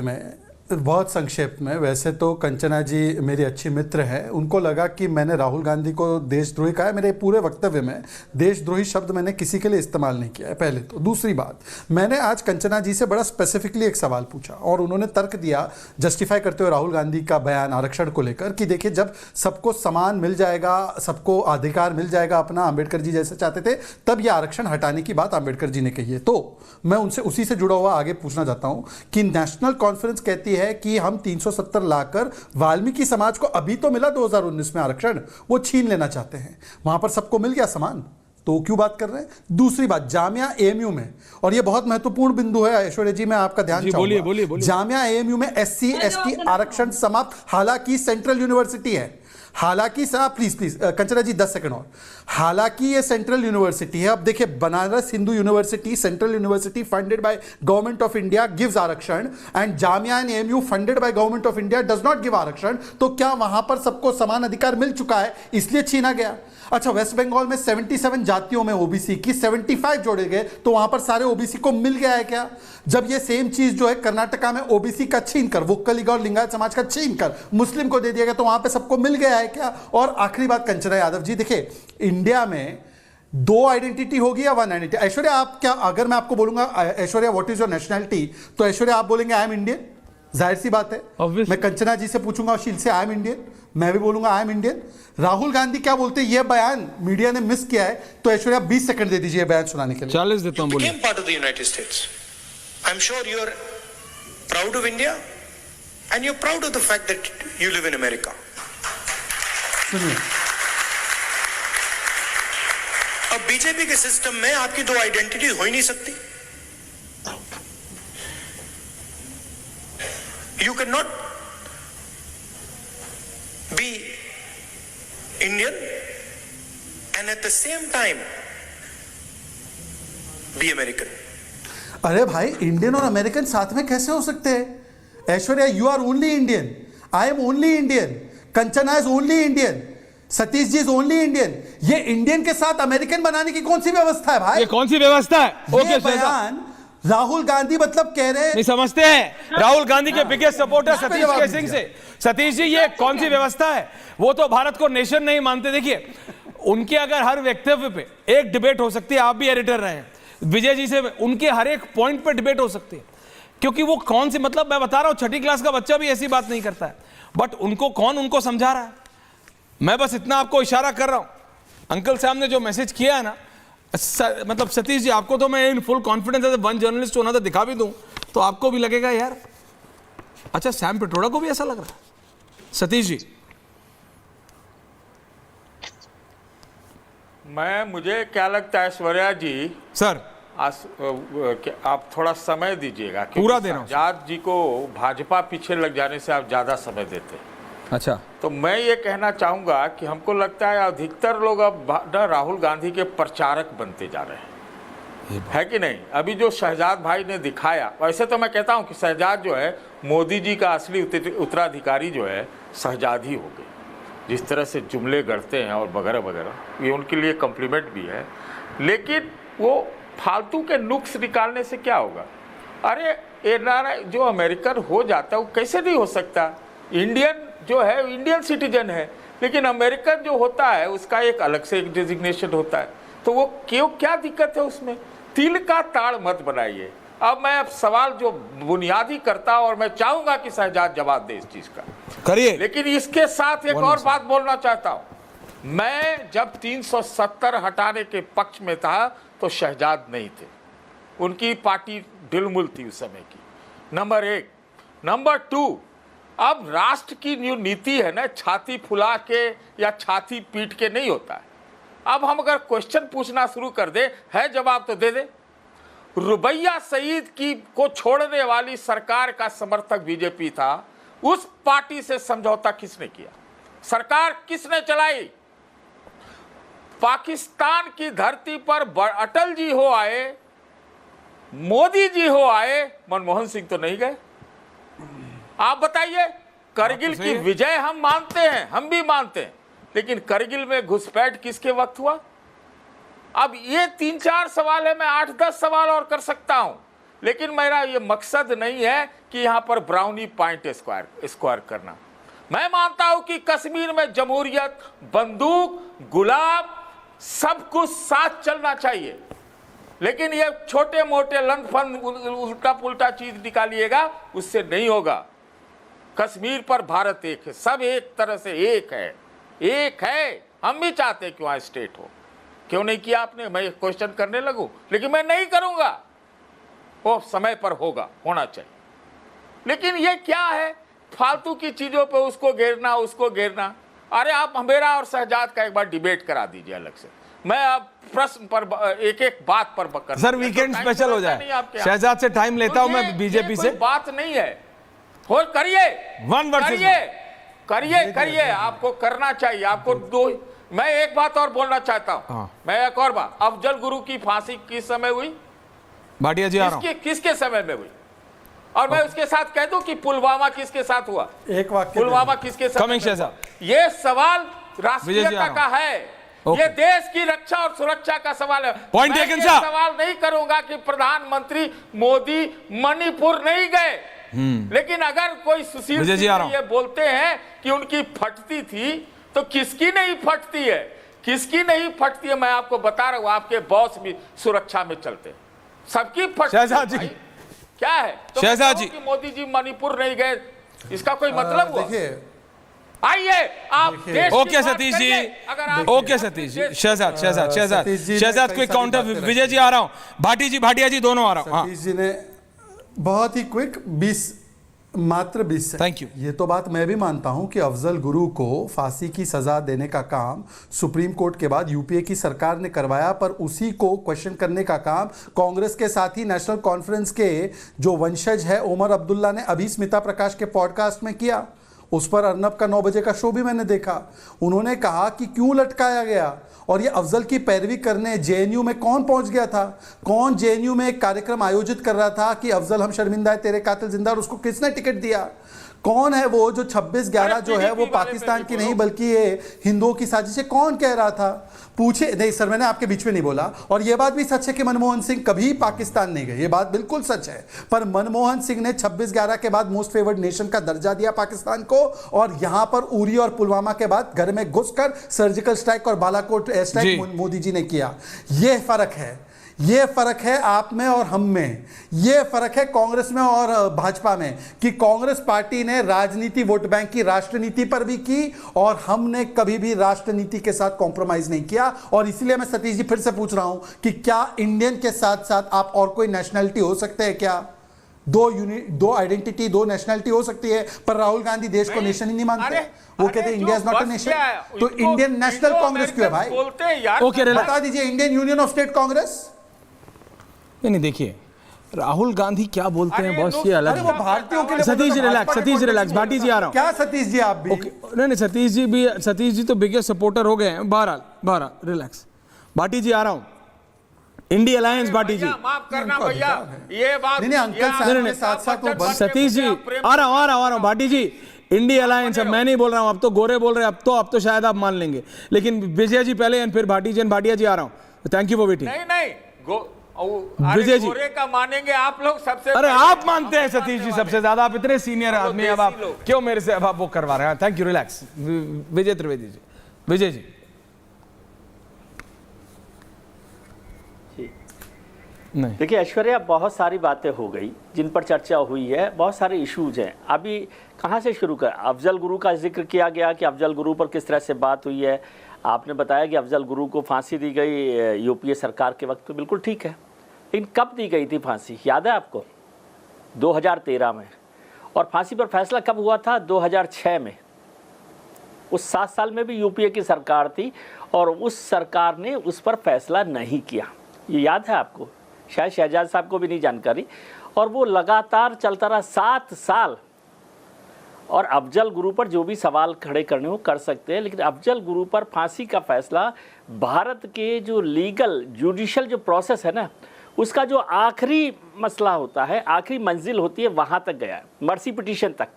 में वैसे तो कंचना जी मेरी अच्छी मित्र हैं, उनको लगा कि मैंने राहुल गांधी को देशद्रोही कहा है। मेरे पूरे वक्तव्य में देशद्रोही शब्द मैंने किसी के लिए इस्तेमाल नहीं किया है, पहले तो। दूसरी बात, मैंने आज कंचना जी से बड़ा स्पेसिफिकली एक सवाल पूछा और उन्होंने तर्क दिया जस्टिफाई करते हुए राहुल गांधी का बयान आरक्षण को लेकर कि देखिए जब सबको समान मिल जाएगा, सबको अधिकार मिल जाएगा अपना, अंबेडकर जी जैसे चाहते थे, तब यह आरक्षण हटाने की बात अंबेडकर जी ने कही है। तो मैं उनसे उसी से जुड़ा हुआ आगे पूछना चाहता हूं कि नेशनल कॉन्फ्रेंस कहती है कि हम 370 लाकर वाल्मीकि समाज को अभी तो मिला 2019 में आरक्षण, वो छीन लेना चाहते हैं। वहां पर सबको मिल गया समान, तो क्यों बात कर रहे हैं। दूसरी बात, जामिया एएमयू में, और ये बहुत महत्वपूर्ण बिंदु है ऐश्वर्या जी, मैं आपका ध्यान चाहूंगा। जामिया एएमयू में एससी एसटी आरक्षण समाप्त, हालांकि सेंट्रल यूनिवर्सिटी है, हालांकि साहब प्लीज कंचना जी 10 सेकंड और, हालांकि ये सेंट्रल यूनिवर्सिटी है। अब देखिए Banaras Hindu university, central university funded by government of India gives आरक्षण, and Jamia and AMU funded by government of India does not give आरक्षण। तो क्या वहां पर सबको समान अधिकार मिल चुका है इसलिए छीना गया? अच्छा, वेस्ट बंगाल में 77 जातियों में ओबीसी की 75 जोड़े गए, तो वहां पर सारे ओबीसी को मिल गया है क्या? जब ये सेम चीज जो है कर्नाटका में ओबीसी का छीन कर, वोक्कलिग और लिंगायत समाज का छीन कर मुस्लिम को दे दिया गया, तो वहां पे सबको मिल गया है क्या? और आखिरी बात कंचना यादव जी, देखिए इंडिया में 2 आइडेंटिटी होगी या 1 आइडेंटिटी? ऐश्वर्या आप क्या, अगर मैं आपको बोलूंगा Aishwarya what is your nationality, तो ऐश्वर्या आप बोलेंगे आई एम इंडियन, जाहिर सी बात है। मैं कंचना जी से पूछूंगा शील से आई एम इंडियन, मैं भी बोलूंगा I am Indian. Rahul Gandhi क्या बोलते हैं, ये बयान मीडिया ने मिस किया है, तो ऐश्वर्या 20 सेकंड दे दीजिए बयान सुनाने के लिए। 40 देता हूं, बोलिए। Part of the United States, I am sure you are proud of India, and you're proud of the fact that you live in America. सुनिए, अब बीजेपी के सिस्टम में आपकी दो आइडेंटिटी हो ही नहीं सकती. You cannot be Indian and at the same time be American. अरे भाई, इंडियन और अमेरिकन साथ में कैसे हो सकते हैं? Aishwarya, you are only Indian, I am only Indian, Kanchana is only Indian, Satish ji is only Indian. ये इंडियन के साथ अमेरिकन बनाने की कौन सी व्यवस्था है भाई? ये कौन सी व्यवस्था है? ये बयान राहुल गांधी मतलब कह रहे नहीं समझते हैं. राहुल गांधी के बिगेस्ट सपोर्टर सतीश के सिंह से. सतीश जी, ये कौन सी व्यवस्था है? वो तो भारत को नेशन नहीं मानते. देखिए, उनके अगर हर वक्तव्य पे एक डिबेट हो सकती है. आप भी एडिटर रहे हैं, विजय जी से उनके हर एक पॉइंट पे डिबेट हो सकती है, क्योंकि वो कौन सी, मतलब मैं बता रहा हूं, छठी क्लास का बच्चा भी ऐसी बात नहीं करता है. बट उनको कौन उनको समझा रहा है? मैं बस इतना आपको इशारा कर रहा हूं. अंकल साहब ने जो मैसेज किया है ना, मतलब सतीश जी, आपको तो मैं in full confidence as one journalist होना तो दिखा भी दूं तो आपको भी लगेगा यार, अच्छा सैम पिट्रोडा को भी ऐसा लग रहा है. सतीश जी, मुझे क्या लगता है ऐश्वर्या जी सर आप थोड़ा समय दीजिएगा. पूरा देना हूं. शहजाद जी को भाजपा पीछे लग जाने से आप ज्यादा समय देते हैं. अच्छा, तो मैं ये कहना चाहूंगा कि हमको लगता है अधिकतर लोग अब राहुल गांधी के प्रचारक बनते जा रहे हैं, है कि नहीं? अभी जो शहजाद भाई ने दिखाया, वैसे तो मैं कहता हूं कि शहजाद जो है मोदी जी का असली उत्तराधिकारी जो है शहजाद ही हो गए. जिस तरह से जुमले गढ़ते हैं और वगैरह वगैरह, ये उनके लिए कॉम्प्लीमेंट भी है. लेकिन वो फालतू के नुक्स निकालने से क्या होगा? अरे एनआरआई जो अमेरिकन हो जाता है वो कैसे नहीं हो सकता? इंडियन जो है इंडियन सिटीजन है, लेकिन अमेरिकन जो होता है उसका एक अलग से एक डेजिग्नेशन होता है. तो वो क्यों, क्या दिक्कत है उसमें? तिल का ताड़ मत बनाइए. अब मैं सवाल जो बुनियादी करता और मैं चाहूंगा कि शहजाद जवाब दे इस चीज का, करिए. लेकिन इसके साथ एक और बात बोलना चाहता हूं. मैं जब 370 हटाने के पक्ष में था तो शहजाद नहीं थे, उनकी पार्टी ढिलमुल थी उस समय की. नंबर 1. नंबर 2, अब राष्ट्र की जो नीति है ना, छाती फुला के या छाती पीट के नहीं होता है. अब हम अगर क्वेश्चन पूछना शुरू कर दे, है जवाब तो दे दे. रुबैया सईद की को छोड़ने वाली सरकार का समर्थक बीजेपी था. उस पार्टी से समझौता किसने किया? सरकार किसने चलाई? पाकिस्तान की धरती पर अटल जी हो आए, मोदी जी हो आए, मनमोहन सिंह तो नहीं गए. आप बताइए, करगिल की विजय हम मानते हैं, हम भी मानते हैं, लेकिन करगिल में घुसपैठ किसके वक्त हुआ? अब ये 3-4 सवाल है, मैं 8-10 सवाल और कर सकता हूं, लेकिन मेरा ये मकसद नहीं है कि यहां पर ब्राउनी पॉइंट स्क्वायर करना. मैं मानता हूं कि कश्मीर में जमहूरियत, बंदूक, गुलाब, सब कुछ साथ चलना चाहिए, लेकिन ये छोटे मोटे लंदफंद उल्टा पुल्टा चीज निकालिएगा, उससे नहीं होगा. कश्मीर पर भारत एक है, सब एक तरह से एक है, एक है. हम भी चाहते हैं कि वहां स्टेट हो. क्यों नहीं किया आपने? मैं क्वेश्चन करने लगूं, लेकिन मैं नहीं करूंगा. वो समय पर होगा, होना चाहिए. लेकिन ये क्या है, फालतू की चीजों पे उसको घेरना, उसको घेरना. अरे आप मेरा और शहजाद का एक बार डिबेट करा दीजिए अलग से. मैं अब प्रश्न पर एक एक बात पर बकर. सर वीकेंड स्पेशल हो जाए. शहजाद से टाइम लेता हूं मैं बीजेपी से. बात नहीं है, हो करिए, करिए. आपको करना चाहिए. आपको दो. मैं एक बात और बोलना चाहता हूं. मैं एक और बात. अफजल गुरु की फांसी किस समय हुई? भाटिया जी, किसके समय में हुई? और मैं उसके साथ कह दूं कि पुलवामा किसके साथ हुआ? एक वाक्य, पुलवामा किसके साथ? ये सवाल राष्ट्रीयता का है. ये देश की रक्षा और सुरक्षा का सवाल है. पॉइंट मैं ये सवाल नहीं करूंगा कि प्रधानमंत्री मोदी मणिपुर नहीं गए, लेकिन अगर कोई सुशील सिंह ये बोलते हैं कि उनकी फटती थी, तो किसकी नहीं फटती है? किसकी नहीं फटती है? मैं आपको बता रहा हूं, आपके बॉस भी सुरक्षा में चलते हैं, सबकी फटती. शहजाद जी क्या है? तो शहजाद जी, मोदी जी मणिपुर नहीं गए, इसका कोई मतलब हुआ? देखिए, आइए आप देश. Okay Satish ji, okay Satish ji. शहजाद कोई काउंटर. विजय जी आ रहा हूं, भाटिया जी दोनों आ रहा हूं. सतीश जी ने बहुत ही क्विक 20 मात्र 20 सेकंड। Thank you. ये तो बात मैं भी मानता हूं कि अफजल गुरु को फांसी की सजा देने का काम सुप्रीम कोर्ट के बाद यूपीए की सरकार ने करवाया, पर उसी को क्वेश्चन करने का काम कांग्रेस के साथ ही नेशनल कॉन्फ्रेंस के जो वंशज है उमर अब्दुल्ला ने अभी स्मिता प्रकाश के पॉडकास्ट में किया। उस पर अर्नब का 9 बजे का शो भी मैंने देखा। उन्होंने कहा कि क्यों लटकाया गया, और ये अफजल की पैरवी करने जेएनयू में कौन पहुंच गया था, कौन जेएनयू में एक कार्यक्रम आयोजित कर रहा था कि अफजल हम शर्मिंदा है, तेरे कातिल जिंदा, और उसको किसने टिकट दिया? कौन है वो जो 26/11 जो है वो पाकिस्तान की नहीं बल्कि ये हिंदुओं की साजिश है? कौन कह रहा था? पूछे नहीं सर, मैंने आपके बीच में नहीं बोला। और ये बात भी सच है कि मनमोहन सिंह कभी पाकिस्तान नहीं गए, ये बात बिल्कुल सच है। पर मनमोहन सिंह ने 26/11 के बाद मोस्ट फेवर्ड नेशन का दर्जा दिया पाकिस्तान को, और यहां पर उरी और पुलवामा के बाद घर में घुसकर सर्जिकल स्ट्राइक और बालाकोट एयर स्ट्राइक मोदी जी ने किया। ये फर्क है, ये फर्क है आप में और हम में, ये फर्क है कांग्रेस में और भाजपा में, कि कांग्रेस पार्टी ने राजनीति वोट बैंक की राष्ट्रनीति पर भी की, और हमने कभी भी राष्ट्रनीति के साथ कॉम्प्रोमाइज नहीं किया। और इसलिए मैं सतीश जी फिर से पूछ रहा हूं कि क्या इंडियन के साथ साथ आप और कोई नेशनैलिटी हो सकते हैं क्या? दो आइडेंटिटी, दो नेशनैलिटी हो सकती है, पर राहुल गांधी देश को नेशन ही नहीं मानते। वो कहते हैं India is not a nation. तो इंडियन नेशनल कांग्रेस क्यों है भाई? ओके, बता दीजिए, Indian union of state Congress. नहीं, देखिए राहुल गांधी क्या बोलते हैं बॉस, ये अलग अरे वो भारतीयों के लिए सतीश जी रिलैक्स, सतीश जी रिलैक्स, भाटी जी आ रहा हूं। क्या सतीश जी आप भी? नहीं, सतीश जी तो बिगेस्ट सपोर्टर हो गए हैं। बहरहाल रिलैक्स, भाटी जी आ रहा हूं। इंडिया अलायंस, भाटी जी माफ करना भैया, ये बात नहीं अंकल साहब के साथ साथ वो सतीश जी आ रहा हूं। भाटी जी, इंडिया अलायंस, अब मैं नहीं बोल रहा हूं, अब तो गोरे बोल रहे हैं, अब तो शायद आप मान लेंगे, लेकिन विजय जी पहले एंड फिर भाटी जी, भाटिया जी आ रहा हूं। Thank you for waiting. नहीं विजय जी, गोरे का मानेंगे आप लोग सबसे। अरे आप मानते हैं सतीश जी सबसे ज्यादा, आप इतने सीनियर आदमी, अब आप क्यों मेरे से अब आप वो करवा रहे हैं? Thank you, relax. Vijay Trivedi ji, Vijay ji. नहीं, देखिए ऐश्वर्या, बहुत सारी बातें हो गई जिन पर चर्चा हुई है, बहुत सारे इश्यूज हैं। अभी कहाँ से शुरू कर? अफजल गुरु का जिक्र किया गया कि अफजल गुरु पर किस तरह से बात हुई है। आपने बताया कि अफजल गुरु को फांसी दी गई यूपीए सरकार के वक्त, तो बिल्कुल ठीक है, लेकिन कब दी गई थी फांसी, याद है आपको? 2013 में। और फांसी पर फैसला कब हुआ था? 2006 में। उस 7 साल में भी यूपीए की सरकार थी, और उस सरकार ने उस पर फैसला नहीं किया, ये याद है आपको? शायद शहजाद साहब को भी नहीं जानकारी। और वो लगातार चलता रहा 7 साल। और अफजल गुरु पर जो भी सवाल खड़े करने हो कर सकते हैं, लेकिन अफजल गुरु पर फांसी का फैसला भारत के जो लीगल जुडिशल जो प्रोसेस है ना, उसका जो आखिरी मसला होता है, आखिरी मंजिल होती है, वहाँ तक गया है, मर्सी पिटीशन तक।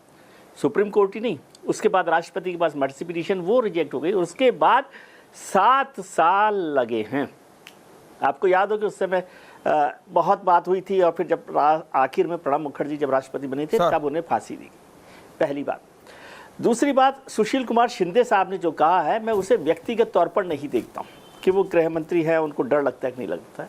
सुप्रीम कोर्ट ही नहीं, उसके बाद राष्ट्रपति के पास मर्सी पिटीशन, वो रिजेक्ट हो गई। उसके बाद 7 साल लगे हैं। आपको याद हो कि उस समय बहुत बात हुई थी, और फिर जब आखिर में प्रणब मुखर्जी जब राष्ट्रपति बने थे तब उन्हें फांसी दी। पहली बात। दूसरी बात, सुशील कुमार शिंदे साहब ने जो कहा है, मैं उसे व्यक्तिगत तौर पर नहीं देखता हूँ कि वो गृह मंत्री है, उनको डर लगता है कि नहीं लगता है।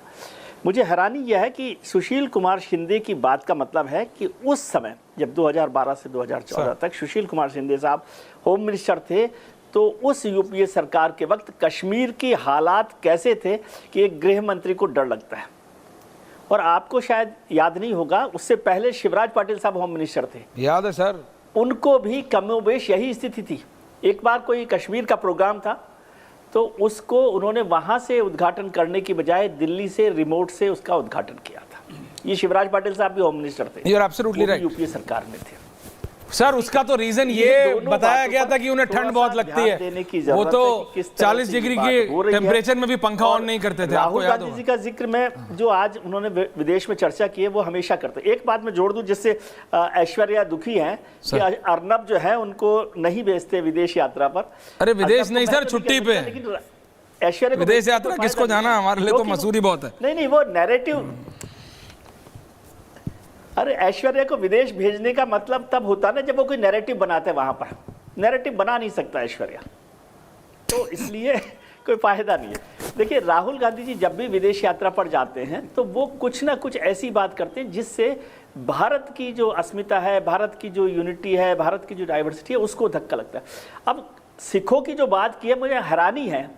मुझे हैरानी यह है कि सुशील कुमार शिंदे की बात का मतलब है कि उस समय जब 2012 से 2014 तक सुशील कुमार शिंदे साहब होम मिनिस्टर थे, तो उस यूपीए सरकार के वक्त कश्मीर के हालात कैसे थे कि एक गृह मंत्री को डर लगता है। और आपको शायद याद नहीं होगा, उससे पहले शिवराज पाटिल साहब होम मिनिस्टर थे, याद है सर? उनको भी कमोबेश यही स्थिति थी। एक बार कोई कश्मीर का प्रोग्राम था, तो उसको उन्होंने वहां से उद्घाटन करने की बजाय दिल्ली से रिमोट से उसका उद्घाटन किया था। ये शिवराज पाटिल साहब भी होम मिनिस्टर थे, you are absolutely right, UPA सरकार में थे सर। उसका तो रीजन ये बताया गया था कि उन्हें ठंड बहुत लगती है, वो तो 40 डिग्री के टेम्परेचर में भी पंखा ऑन नहीं करते थे। राहुल गांधी जी का जिक्र में जो आज उन्होंने विदेश में चर्चा की है, वो हमेशा करते। एक बात मैं जोड़ दूं, जिससे ऐश्वर्या दुखी हैं कि अर्नब जो है उनको नहीं भेजते विदेश यात्रा पर। अरे विदेश नहीं सर, छुट्टी पे। ऐश्वर्या विदेश यात्रा किसको जाना, हमारे लिए तो मसूरी बहुत है। नहीं, वो नैरेटिव। अरे ऐश्वर्या को विदेश भेजने का मतलब तब होता ना जब वो कोई नैरेटिव बनाते हैं। वहां पर नैरेटिव बना नहीं सकता ऐश्वर्या, तो इसलिए कोई फायदा नहीं है। देखिए, राहुल गांधी जी जब भी विदेश यात्रा पर जाते हैं तो वो कुछ ना कुछ ऐसी बात करते हैं जिससे भारत की जो अस्मिता है, भारत की जो यूनिटी है, भारत की जो डाइवर्सिटी है, उसको धक्का लगता है। अब सिखों की जो बात की है, मुझे हैरानी है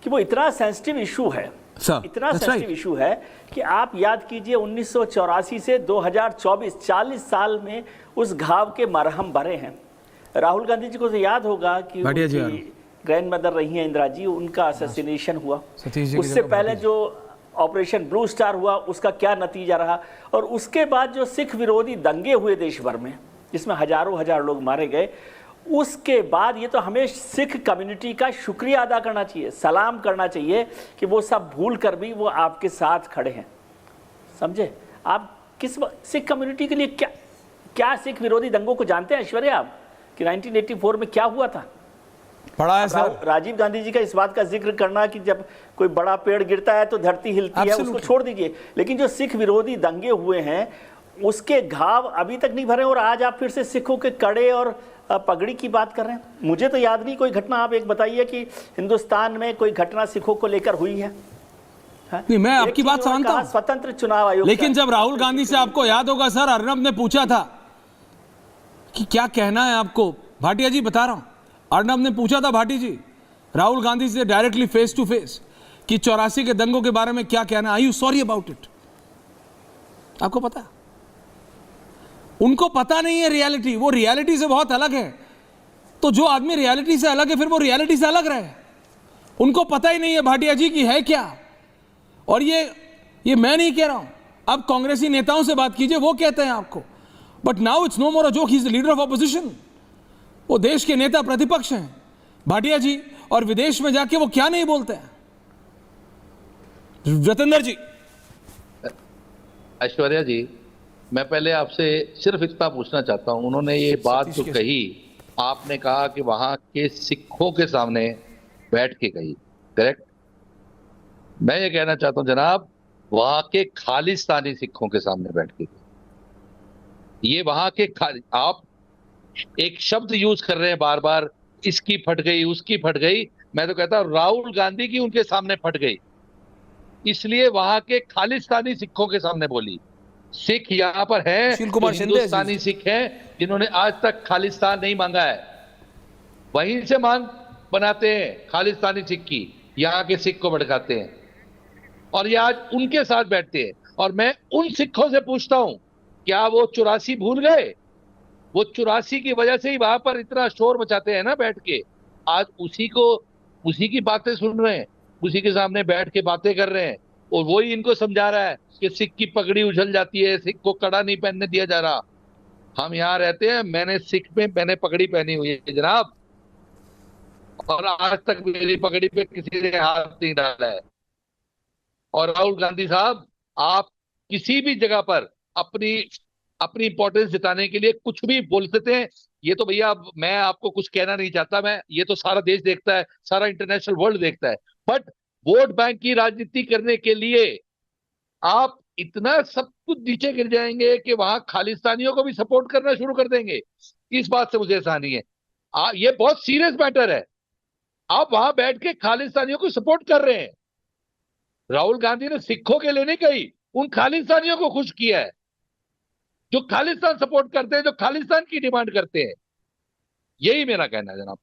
कि वो इतना सेंसिटिव इशू है, इतना सेंसिटिव इशू है कि आप याद कीजिए 1984 से 2024 40 साल में उस घाव के मरहम भरे हैं। राहुल गांधी जी को तो याद होगा कि ग्रैंड मदर रही हैं इंदिरा जी, उनका असैसिनेशन हुआ। उससे पहले जो ऑपरेशन ब्लू स्टार हुआ उसका क्या नतीजा रहा, और उसके बाद जो सिख विरोधी दंगे हुए देश भर में जिसमें हजारों हजार लोग मारे गए, उसके बाद ये तो हमें सिख कम्युनिटी का शुक्रिया अदा करना चाहिए, सलाम करना चाहिए कि वो सब भूल कर भी वो आपके साथ खड़े हैं। समझे आप किस सिख कम्युनिटी के लिए क्या सिख विरोधी दंगों को जानते हैं ऐश्वर्या आप कि 1984 में क्या हुआ था? पढ़ा है सर। राजीव गांधी जी का इस बात का जिक्र करना कि जब कोई बड़ा पेड़ गिरता है तो धरती हिलती है, उसको छोड़ दीजिए, लेकिन जो सिख विरोधी दंगे हुए हैं उसके घाव अभी तक नहीं भरे, और आज आप फिर से सिखों के कड़े और पगड़ी की बात कर रहे हैं। मुझे तो याद नहीं कोई घटना, आप एक बताइए कि हिंदुस्तान में कोई घटना सिखों को लेकर हुई है? नहीं, मैं आपकी बात समझता हूं, स्वतंत्र चुनाव आयोग, लेकिन जब राहुल गांधी से आपको याद होगा सर, अर्नब ने पूछा था कि क्या कहना है आपको, भाटिया जी बता रहा हूं, अर्नब ने पूछा था भाटी जी राहुल गांधी से डायरेक्टली फेस टू फेस कि 84 के दंगों के बारे में क्या कहना, आई यू सॉरी अबाउट इट? आपको पता? उनको पता नहीं है रियलिटी, वो रियलिटी से बहुत अलग है। तो जो आदमी रियलिटी से अलग है फिर वो रियलिटी से अलग रहे। उनको पता ही नहीं है भाटिया जी की है क्या। और ये मैं नहीं कह रहा हूं, अब कांग्रेसी नेताओं से बात कीजिए, वो कहते हैं आपको। But now it's no more a joke, he is the leader of opposition. वो देश के नेता प्रतिपक्ष हैं भाटिया जी, और विदेश में जाके वो क्या नहीं बोलते हैं। जतेंद्र जी। ऐश्वर्या जी, मैं पहले आपसे सिर्फ इतना पूछना चाहता हूं, उन्होंने ये बात जो कही, आपने कहा कि वहां के सिखों के सामने बैठ के कही, करेक्ट? मैं ये कहना चाहता हूं जनाब, वहां के खालिस्तानी सिखों के सामने बैठ के कही। ये वहां के आप एक शब्द यूज कर रहे हैं बार बार, इसकी फट गई उसकी फट गई। मैं तो कहता हूं राहुल गांधी की उनके सामने फट गई, इसलिए वहां के खालिस्तानी सिखों के सामने बोली। सिख यहाँ पर हैं, तो हिंदुस्तानी सिख हैं जिन्होंने आज तक खालिस्तान नहीं मांगा है, वहीं से मांग बनाते हैं खालिस्तानी सिख की, यहाँ के सिख को भड़काते हैं, और ये आज उनके साथ बैठते हैं। और मैं उन सिखों से पूछता हूं, क्या वो 84 भूल गए? वो 84 की वजह से ही वहां पर इतना शोर मचाते हैं ना बैठ के, आज उसी की बातें सुन रहे हैं, उसी के सामने बैठ के बातें कर रहे हैं, और वही इनको समझा रहा है कि सिख की पगड़ी उछल जाती है, सिख को कड़ा नहीं पहनने दिया जा रहा। हम यहाँ रहते हैं, मैंने पगड़ी पहनी हुई है जनाब, और आज तक मेरी पगड़ी पे किसी ने हाथ नहीं डाला है। और राहुल गांधी साहब, आप किसी भी जगह पर अपनी इंपॉर्टेंस जिताने के लिए कुछ भी बोल सकते हैं। ये तो भैया मैं आपको कुछ कहना नहीं चाहता, मैं ये तो सारा देश देखता है, सारा इंटरनेशनल वर्ल्ड देखता है। बट वोट बैंक की राजनीति करने के लिए आप इतना सब कुछ नीचे गिर जाएंगे कि वहां खालिस्तानियों को भी सपोर्ट करना शुरू कर देंगे, इस बात से मुझे आसानी है। ये बहुत सीरियस मैटर है। आप वहां बैठ के खालिस्तानियों को सपोर्ट कर रहे हैं। राहुल गांधी ने सिखों के लिए नहीं कही, उन खालिस्तानियों को खुश किया है जो खालिस्तान सपोर्ट करते हैं, जो खालिस्तान की डिमांड करते हैं। यही मेरा कहना है जनाब।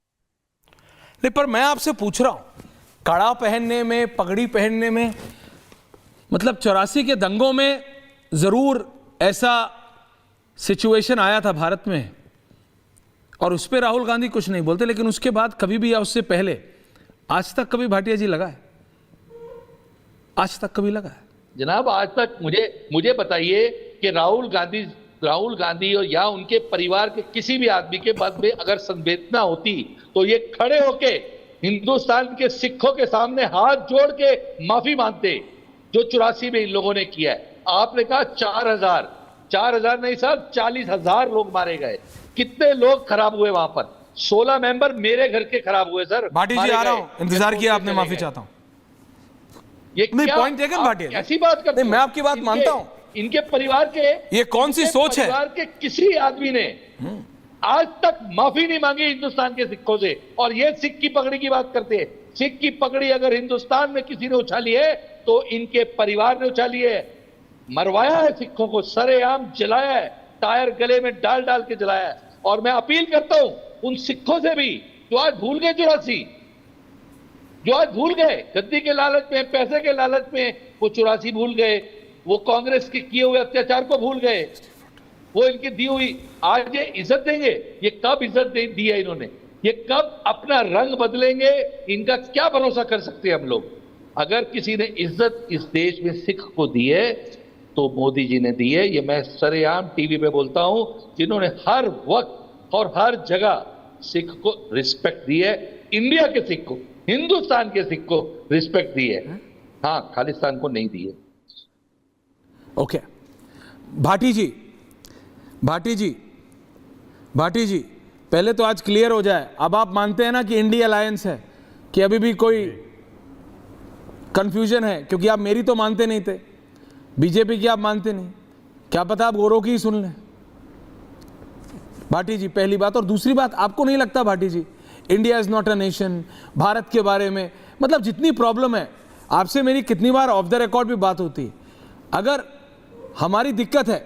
नहीं, पर मैं आपसे पूछ रहा हूं, कड़ा पहनने में, पगड़ी पहनने में, मतलब 84 के दंगों में जरूर ऐसा सिचुएशन आया था भारत में, और उस पर राहुल गांधी कुछ नहीं बोलते, लेकिन उसके बाद कभी भी या उससे पहले आज तक कभी भाटिया जी लगा है? आज तक कभी लगा है जनाब? आज तक मुझे बताइए कि राहुल गांधी और या उनके परिवार के किसी भी आदमी के बाद में अगर संवेदना होती तो ये खड़े होके हिंदुस्तान के सिखों के सामने हाथ जोड़ के माफी मांगते, जो 84 में इन लोगों ने किया है। आपने कहा 4,000 नहीं साहब, 40,000 लोग मारे गए। कितने लोग खराब हुए वहां पर? 16 मेंबर मेरे घर के खराब हुए सर। भाटी जी आ रहा हूं, इंतजार किया आपने, माफी चाहता हूं। ये नहीं, पॉइंट टेकन भाटी। ऐसी बात करते नहीं, मैं आपकी बात मानता हूं। इनके परिवार के, ये कौन सी सोच है? परिवार के किसी आदमी ने आज तक माफी नहीं मांगी हिंदुस्तान के सिखों से, और ये सिख की पगड़ी की बात करते हैं। सिख की पगड़ी अगर हिंदुस्तान में किसी ने उछाली है तो इनके परिवार ने उछाली है। मरवाया है सिखों को, सरेआम जलाया है, टायर गले में डाल डाल के जलाया है। और मैं अपील करता हूं उन सिखों से भी जो आज भूल गए 84, जो आज भूल गए, गद्दी के लालच में, पैसे के लालच में वो 84 भूल गए, वो कांग्रेस के किए हुए अत्याचार को भूल गए, वो इनकी दी हुई आज ये इज्जत देंगे। ये कब इज्जत दी है इन्होंने, ये कब अपना रंग बदलेंगे, इनका क्या भरोसा कर सकते हैं हम लोग। अगर किसी ने इज्जत इस देश में सिख को दी है तो मोदी जी ने दी है। ये मैं सरेआम टीवी पे बोलता हूं, जिन्होंने हर वक्त और हर जगह सिख को रिस्पेक्ट दी है, इंडिया के सिख को, हिंदुस्तान के सिख को रिस्पेक्ट दी है, हाँ खालिस्तान को नहीं दी है। ओके भाटी जी, भाटी जी, भाटी जी, पहले तो आज क्लियर हो जाए, अब आप मानते हैं ना कि इंडिया अलायंस है, कि अभी भी कोई कंफ्यूजन है? क्योंकि आप मेरी तो मानते नहीं थे, बीजेपी की आप मानते नहीं, क्या पता आप गोरों की ही सुन लें। भाटी जी पहली बात। और दूसरी बात, आपको नहीं लगता Bhati ji India is not a nation, Bharat के बारे में मतलब जितनी प्रॉब्लम है, आपसे मेरी कितनी बार ऑफ द रिकॉर्ड भी बात होती है, अगर हमारी दिक्कत है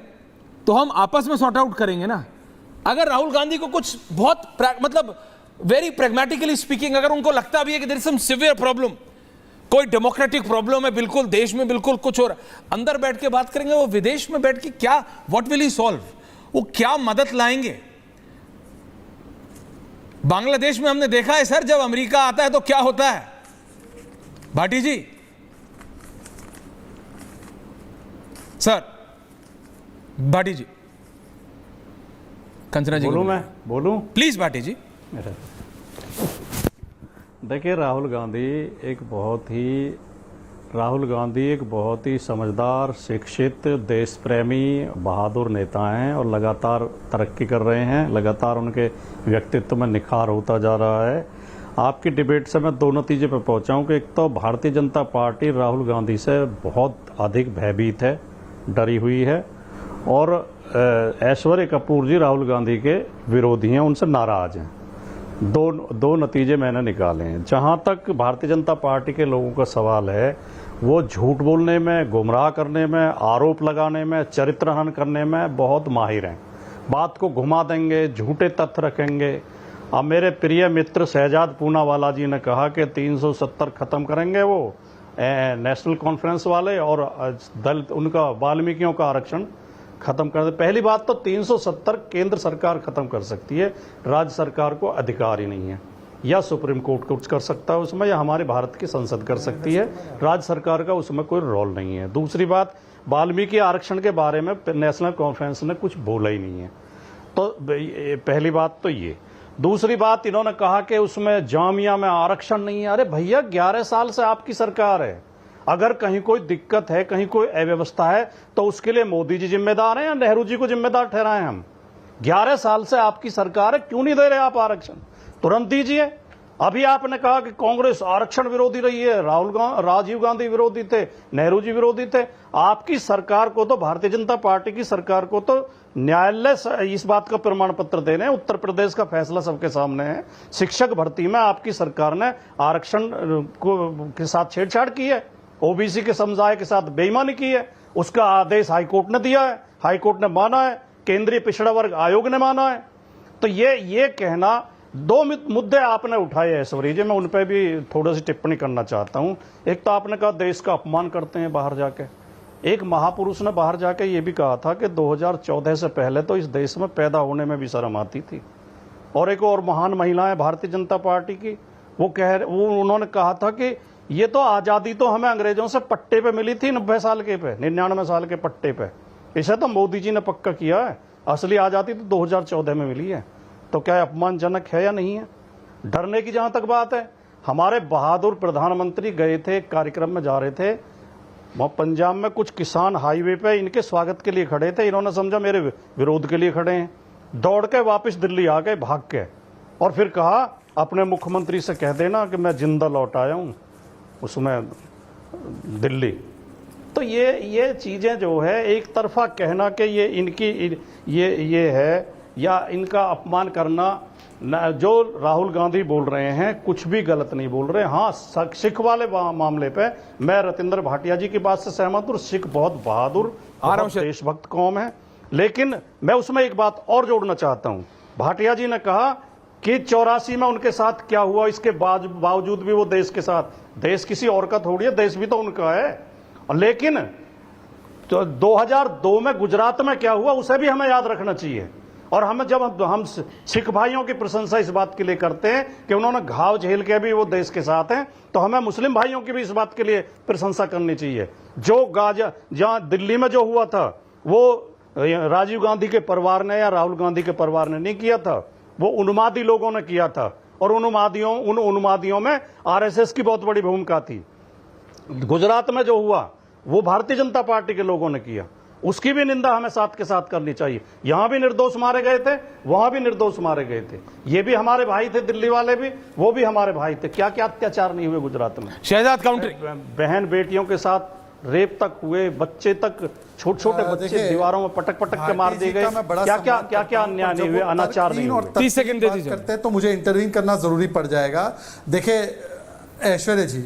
तो हम आपस में सॉर्ट आउट करेंगे ना। अगर राहुल गांधी को कुछ बहुत मतलब वेरी प्रैग्मेटिकली स्पीकिंग अगर उनको लगता भी है कि there is some severe problem, कोई डेमोक्रेटिक प्रॉब्लम है बिल्कुल देश में, बिल्कुल कुछ और अंदर बैठ के बात करेंगे, वो विदेश में बैठ के क्या, व्हाट विल ही सॉल्व, वो क्या मदद लाएंगे। बांग्लादेश में हमने देखा है सर, जब अमेरिका आता है तो क्या होता है। भाटी जी सर, भाटी जी, कंचना जी बोलूं, मैं बोलूं प्लीज भाटी जी। देखिए राहुल गांधी एक बहुत ही समझदार, शिक्षित, देश प्रेमी, बहादुर नेता हैं और लगातार तरक्की कर रहे हैं, लगातार उनके व्यक्तित्व में निखार होता जा रहा है। आपकी डिबेट से मैं दो नतीजे पर पहुंचा हूं कि एक तो भारतीय जनता पार्टी राहुल गांधी से बहुत अधिक भयभीत है, डरी हुई है, और ऐश्वर्य कपूर जी राहुल गांधी के विरोधी हैं, उनसे नाराज हैं। दो नतीजे मैंने निकाले हैं। जहां तक भारतीय जनता पार्टी के लोगों का सवाल है, वो झूठ बोलने में, गुमराह करने में, आरोप लगाने में, चरित्रहनन करने में बहुत माहिर हैं। बात को घुमा देंगे, झूठे तथ्य रखेंगे। अब मेरे प्रिय मित्र शहजाद पूनावाला जी ने कहा कि 370 खत्म करेंगे वो नेशनल कॉन्फ्रेंस वाले, और दलित उनका वाल्मीकियों का आरक्षण खत्म कर दे। पहली बात तो 370 केंद्र सरकार खत्म कर सकती है, राज्य सरकार को अधिकार ही नहीं है, या सुप्रीम कोर्ट कुछ कर सकता है उसमें, या हमारे भारत की संसद कर सकती है, राज्य सरकार का उसमें कोई रोल नहीं है। दूसरी बात, वाल्मीकि आरक्षण के बारे में नेशनल कॉन्फ्रेंस ने कुछ बोला ही नहीं है, तो पहली बात तो ये। दूसरी बात, इन्होंने कहा कि उसमें जामिया में आरक्षण नहीं है। अरे भैया 11 साल से आपकी सरकार है, अगर कहीं कोई दिक्कत है, कहीं कोई अव्यवस्था है, तो उसके लिए मोदी जी जिम्मेदार हैं या नेहरू जी को जिम्मेदार ठहराएं हम? 11 साल से आपकी सरकार है, क्यों नहीं दे रहे आप आरक्षण? तुरंत दीजिए। अभी आपने कहा कि कांग्रेस आरक्षण विरोधी रही है, राजीव गांधी विरोधी थे, नेहरू जी विरोधी थे। आपकी सरकार को तो, भारतीय जनता पार्टी की सरकार को तो न्यायालय इस बात का प्रमाण पत्र दे रहे हैं, उत्तर प्रदेश का फैसला सबके सामने है। शिक्षक भर्ती में आपकी सरकार ने आरक्षण के साथ छेड़छाड़ की है, ओबीसी के समुदाय के साथ बेईमानी की है, उसका आदेश हाईकोर्ट ने दिया है, हाईकोर्ट ने माना है, केंद्रीय पिछड़ा वर्ग आयोग ने माना है। तो ये कहना, दो मुद्दे आपने उठाए ऐश्वर्या जी, मैं उन पर भी थोड़ी सी टिप्पणी करना चाहता हूं। एक तो आपने कहा देश का अपमान करते हैं बाहर जाके। एक महापुरुष ने बाहर जाके ये भी कहा था कि 2014 से पहले तो इस देश में पैदा होने में भी शर्म आती थी। और एक और महान महिला है भारतीय जनता पार्टी की, उन्होंने कहा था कि ये तो आजादी तो हमें अंग्रेजों से पट्टे पे मिली थी 90 साल के पे, 99 साल के पट्टे पे। इसे तो मोदी जी ने पक्का किया है, असली आजादी तो 2014 में मिली है। तो क्या अपमानजनक है या नहीं है? डरने की जहां तक बात है, हमारे बहादुर प्रधानमंत्री गए थे, एक कार्यक्रम में जा रहे थे, वहां पंजाब में कुछ किसान हाईवे पे इनके स्वागत के लिए खड़े थे, इन्होंने समझा मेरे विरोध के लिए खड़े हैं, दौड़ के वापस दिल्ली आ गए भाग के, और फिर कहा अपने मुख्यमंत्री से कह देना कि मैं जिंदा लौट आया हूं उसमें दिल्ली। तो ये चीजें जो है, एक तरफा कहना कि ये इनकी ये है, या इनका अपमान करना, जो राहुल गांधी बोल रहे हैं कुछ भी गलत नहीं बोल रहे। हाँ, सिख वाले मामले पे मैं रतिंदर भाटिया जी की बात से सहमत हूँ, सिख बहुत बहादुर, देशभक्त कौम है। लेकिन मैं उसमें एक बात और जोड़ना चाहता हूँ। भाटिया जी ने कहा कि 84 में उनके साथ क्या हुआ, इसके बावजूद भी वो देश के साथ, देश किसी और का थोड़ी है, देश भी तो उनका है। और लेकिन तो 2002 में गुजरात में क्या हुआ उसे भी हमें याद रखना चाहिए। और हमें जब हम सिख भाइयों की प्रशंसा इस बात के लिए करते हैं कि उन्होंने घाव झेल के भी वो देश के साथ हैं, तो हमें मुस्लिम भाइयों की भी इस बात के लिए प्रशंसा करनी चाहिए। जो गाजा जहां दिल्ली में जो हुआ था वो राजीव गांधी के परिवार ने या राहुल गांधी के परिवार ने नहीं किया था, वो उन्मादी लोगों ने किया था। और उन उन्मादियों में आरएसएस की बहुत बड़ी भूमिका थी। गुजरात में जो हुआ वो भारतीय जनता पार्टी के लोगों ने किया, उसकी भी निंदा हमें साथ के साथ करनी चाहिए। यहां भी निर्दोष मारे गए थे, वहां भी निर्दोष मारे गए थे, ये भी हमारे भाई थे, दिल्ली वाले भी, वो भी हमारे भाई थे। क्या क्या अत्याचार नहीं हुए गुजरात में। शहजाद काउंट्री, बहन बेटियों के साथ रेप तक हुए, बच्चे तक, छोटे छोटे बच्चे दीवारों में पटक पटक के मार दिए गए। क्या क्या अन्याय नहीं हुए, अनाचार नहीं हुए। 30 सेकंड दे दीजिए। करते हैं तो मुझे इंटरवीन करना जरूरी पड़ जाएगा। देखिए ऐश्वर्या जी,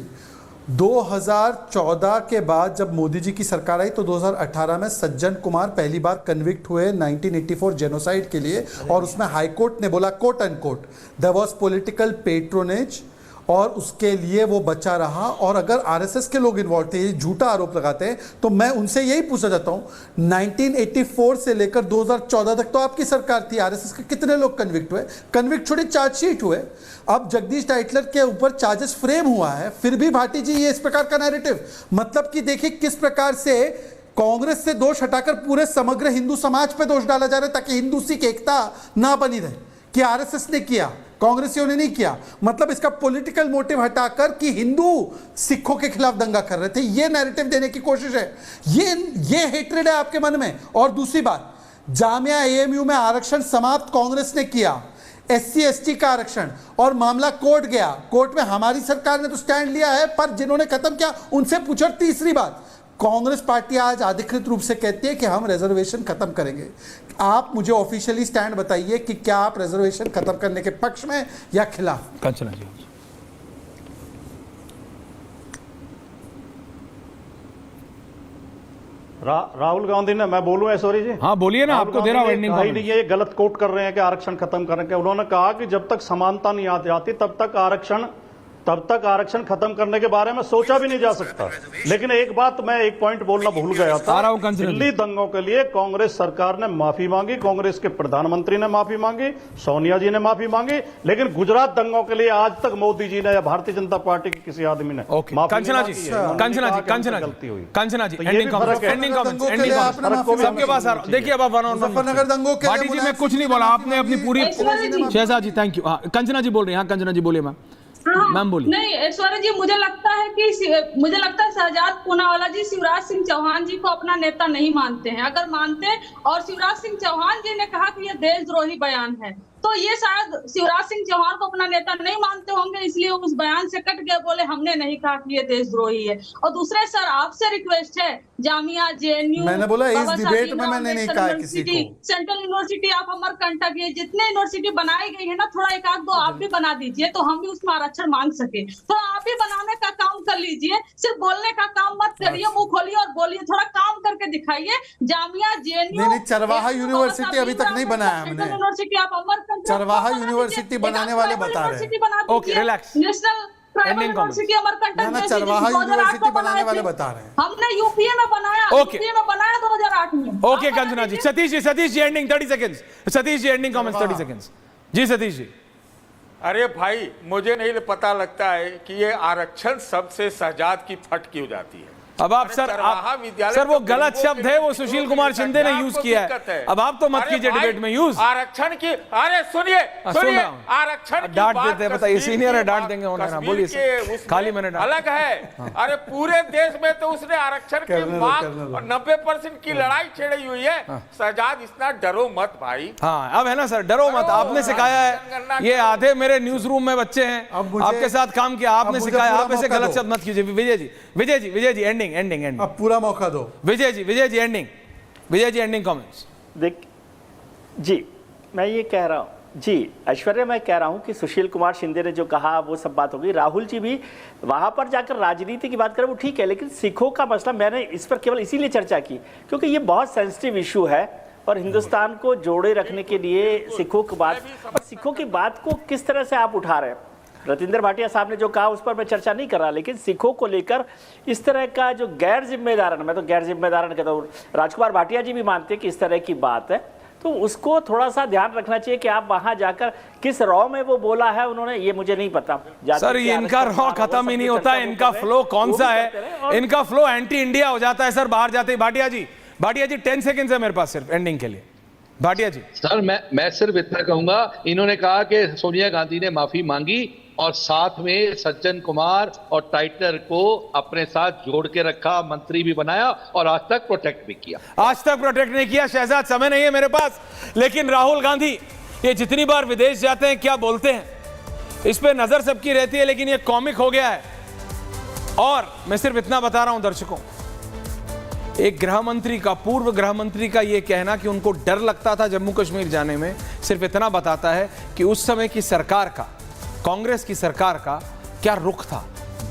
2014 के बाद जब मोदी जी की सरकार आई तो 2018 में सज्जन कुमार पहली बार कन्विक्ट हुए 1984 जेनोसाइड के लिए, और उसमें हाईकोर्ट ने बोला quote and quote there was political patronage, और उसके लिए वो बचा रहा। और अगर आरएसएस के लोग इन्वॉल्व थे, ये झूठा आरोप लगाते हैं, तो मैं उनसे यही पूछना चाहता हूं 1984 से लेकर 2014 तक तो आपकी सरकार थी, आरएसएस के कितने लोग कन्विक्ट हुए? कन्विक्ट छोड़े चार्जशीट हुए। अब जगदीश टाइटलर के ऊपर चार्जेस फ्रेम हुआ है, फिर भी भाटी जी ये इस प्रकार का नैरेटिव, मतलब कि देखिए किस प्रकार से कांग्रेस से दोष हटाकर पूरे समग्र हिंदू समाज पे दोष डाला जा रहा है ताकि हिंदू सिख एकता ना बनी रहे, कि आरएसएस ने किया, कांग्रेसियों ने नहीं किया। मतलब इसका पॉलिटिकल मोटिव हटाकर कि हिंदू सिखों के खिलाफ दंगा कर रहे थे, ये नैरेटिव देने की कोशिश है। ये हेट्रेड है आपके मन में। और दूसरी बात, जामिया एएमयू में आरक्षण समाप्त कांग्रेस ने किया, एससी एसटी का आरक्षण, और मामला कोर्ट गया। कोर्ट में हमारी सरकार ने तो स्टैंड लिया है, पर जिन्होंने खत्म किया उनसे पूछो। तीसरी बात, कांग्रेस पार्टी आज अधिकृत रूप से कहती है कि हम रिजर्वेशन खत्म करेंगे। आप मुझे ऑफिशियली स्टैंड बताइए कि क्या आप रिजर्वेशन खत्म करने के पक्ष में या खिलाफ? कंचना जी। राहुल गांधी ने, मैं बोलूं ऐश्वर्या जी? हाँ बोलिए ना, आपको दे रहा हूं एंडिंग कमेंट। नहीं, ये गलत कोट कर रहे हैं कि आरक्षण खत्म करेंगे। उन्होंने कहा कि जब तक समानता नहीं आ जाती तब तक आरक्षण खत्म करने के बारे में सोचा भी नहीं जा सकता। लेकिन एक बात, मैं एक पॉइंट बोलना भूल गया था। दिल्ली दंगों के लिए कांग्रेस सरकार ने माफी मांगी, कांग्रेस के प्रधानमंत्री ने माफी मांगी, सोनिया जी ने माफी मांगी, लेकिन गुजरात दंगों के लिए आज तक मोदी जी ने या भारतीय जनता पार्टी के किसी आदमी ने माफी नहीं मांगी। कंचना जी एंडिंग कमेंट सबके पास। देखिए अब मुजफ्फरनगर दंगों के भाटी जी मैं कुछ नहीं बोला, आपने अपनी पूरी। शहजाद जी थैंक यू। कंचना जी बोल रही हैं। हाँ कंचना जी बोलिए मैम। मैम बोलिए। नहीं ऐश्वर्या जी, मुझे लगता है शहजाद पूनावाला जी शिवराज सिंह चौहान जी को अपना नेता नहीं मानते हैं। अगर मानते, और शिवराज सिंह चौहान जी ने कहा कि यह देशद्रोही बयान है, तो ये शायद शिवराज सिंह चौहान को अपना नेता नहीं मानते होंगे, इसलिए उस बयान से कट गए, बोले हमने नहीं कहा कि ये देशद्रोही है। और दूसरे सर आपसे रिक्वेस्ट है, जामिया जेएनयू, मैंने बोला इस डिबेट में मैंने नहीं कहा किसी को, सेंट्रल यूनिवर्सिटी आप अमरकंटक, ये जितने यूनिवर्सिटी बनाई गई है ना, थोड़ा एक आध दो आप भी बना दीजिए तो हम भी उसमें आरक्षण मांग सके। थोड़ा आप ही बनाने का काम कर लीजिए, सिर्फ बोलने का काम मत करिए, मुंह खोलिए और बोलिए, थोड़ा काम करके दिखाइए। जामिया जेएनयू नहीं, चरवाहा यूनिवर्सिटी अभी तक नहीं बनाया हमने। यूनिवर्सिटी आप अमरकंटक, चरवाहा यूनिवर्सिटी बनाने वाले बता रहे हैं। Okay relax. National private university Amarkantak, चरवाहा यूनिवर्सिटी बनाने वाले बता रहे हैं। हमने यूपीए में बनाया, यूपीए में बनाया 2008 में। ओके कंचना जी। Satish ji ending 30 seconds. Satish ji ending comments 30 seconds. जी सतीश जी। अरे भाई, मुझे नहीं पता लगता है कि ये आरक्षण सबसे शहजाद की फट क्यों जाती है। अब आप सर वो गलत शब्द है, वो सुशील कुमार शिंदे ने यूज किया है। अब आप तो मत कीजिए डिबेट में यूज आरक्षण की। अरे सुनिए आरक्षण की डांट देते हैं, बताइए सीनियर है, डांट देंगे उन्हें ना, बोलिए खाली मैंने अलग है। अरे पूरे देश में तो उसने आरक्षण की मांग 90% की लड़ाई छेड़ी हुई है। शहजाद इतना डरो मत भाई। हाँ अब है ना सर, डरो मत। आपने सिखाया है, ये आधे मेरे न्यूज रूम में बच्चे हैं, आपके साथ काम किया, आपने सिखाया। आप ऐसे गलत शब्द मत कीजिए। विजय जी एंडिंग। अब पूरा मौका दो विजय जी एंडिंग कमेंट्स। देख जी, मैं ये कह रहा हूँ जी ऐश्वर्या, मैं कह रहा हूँ कि सुशील कुमार शिंदे ने जो कहा वो सब बात होगी। राहुल जी भी वहां पर जाकर राजनीति की बात करें वो ठीक है, लेकिन सिखों का मसला, मैंने इस पर केवल इसीलिए चर्चा की क्योंकि ये बहुत सेंसिटिव इशू है। और हिंदुस्तान को जोड़े रखने के लिए सिखों की बात, और सिखों की बात को किस तरह से आप उठा रहे हैं? रतिंदर भाटिया साहब ने जो कहा उस पर मैं चर्चा नहीं कर रहा, लेकिन सिखों को लेकर इस तरह का जो गैर जिम्मेदाराना, मैं तो गैर जिम्मेदाराना कहता हूँ, राजकुमार भाटिया जी भी मानते हैं कि इस तरह की बात है, तो उसको थोड़ा सा ध्यान रखना चाहिए कि आप वहां जाकर किस रॉ में वो बोला है उन्होंने, ये मुझे नहीं पता। सर ये इनका रॉ खत्म ही नहीं होता, इनका फ्लो कौन सा है, इनका फ्लो एंटी इंडिया हो जाता है सर बाहर जाते ही। भाटिया जी 10 सेकंड है मेरे पास सिर्फ एंडिंग के लिए। भाटिया जी। सर मैं सिर्फ इतना कहूंगा, इन्होंने कहा कि सोनिया गांधी ने माफी मांगी और साथ में सज्जन कुमार और टाइटलर को अपने साथ जोड़ के रखा, मंत्री भी बनाया और आज तक प्रोटेक्ट भी किया। आज तक प्रोटेक्ट नहीं किया शहजाद, समय नहीं है मेरे पास, लेकिन राहुल गांधी ये जितनी बार विदेश जाते हैं क्या बोलते हैं, इस पे नजर सबकी रहती है, लेकिन ये कॉमिक हो गया है। और मैं सिर्फ इतना बता रहा हूं दर्शकों, एक गृह मंत्री का, पूर्व गृह मंत्री का यह कहना कि उनको डर लगता था जम्मू कश्मीर जाने में, सिर्फ इतना बताता है कि उस समय की सरकार का, कांग्रेस की सरकार का क्या रुख था।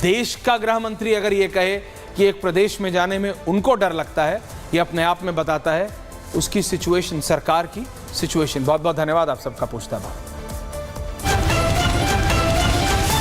देश का गृह मंत्री अगर ये कहे कि एक प्रदेश में जाने में उनको डर लगता है, ये अपने आप में बताता है उसकी सिचुएशन, सरकार की सिचुएशन। बहुत बहुत धन्यवाद आप सबका पूछता था।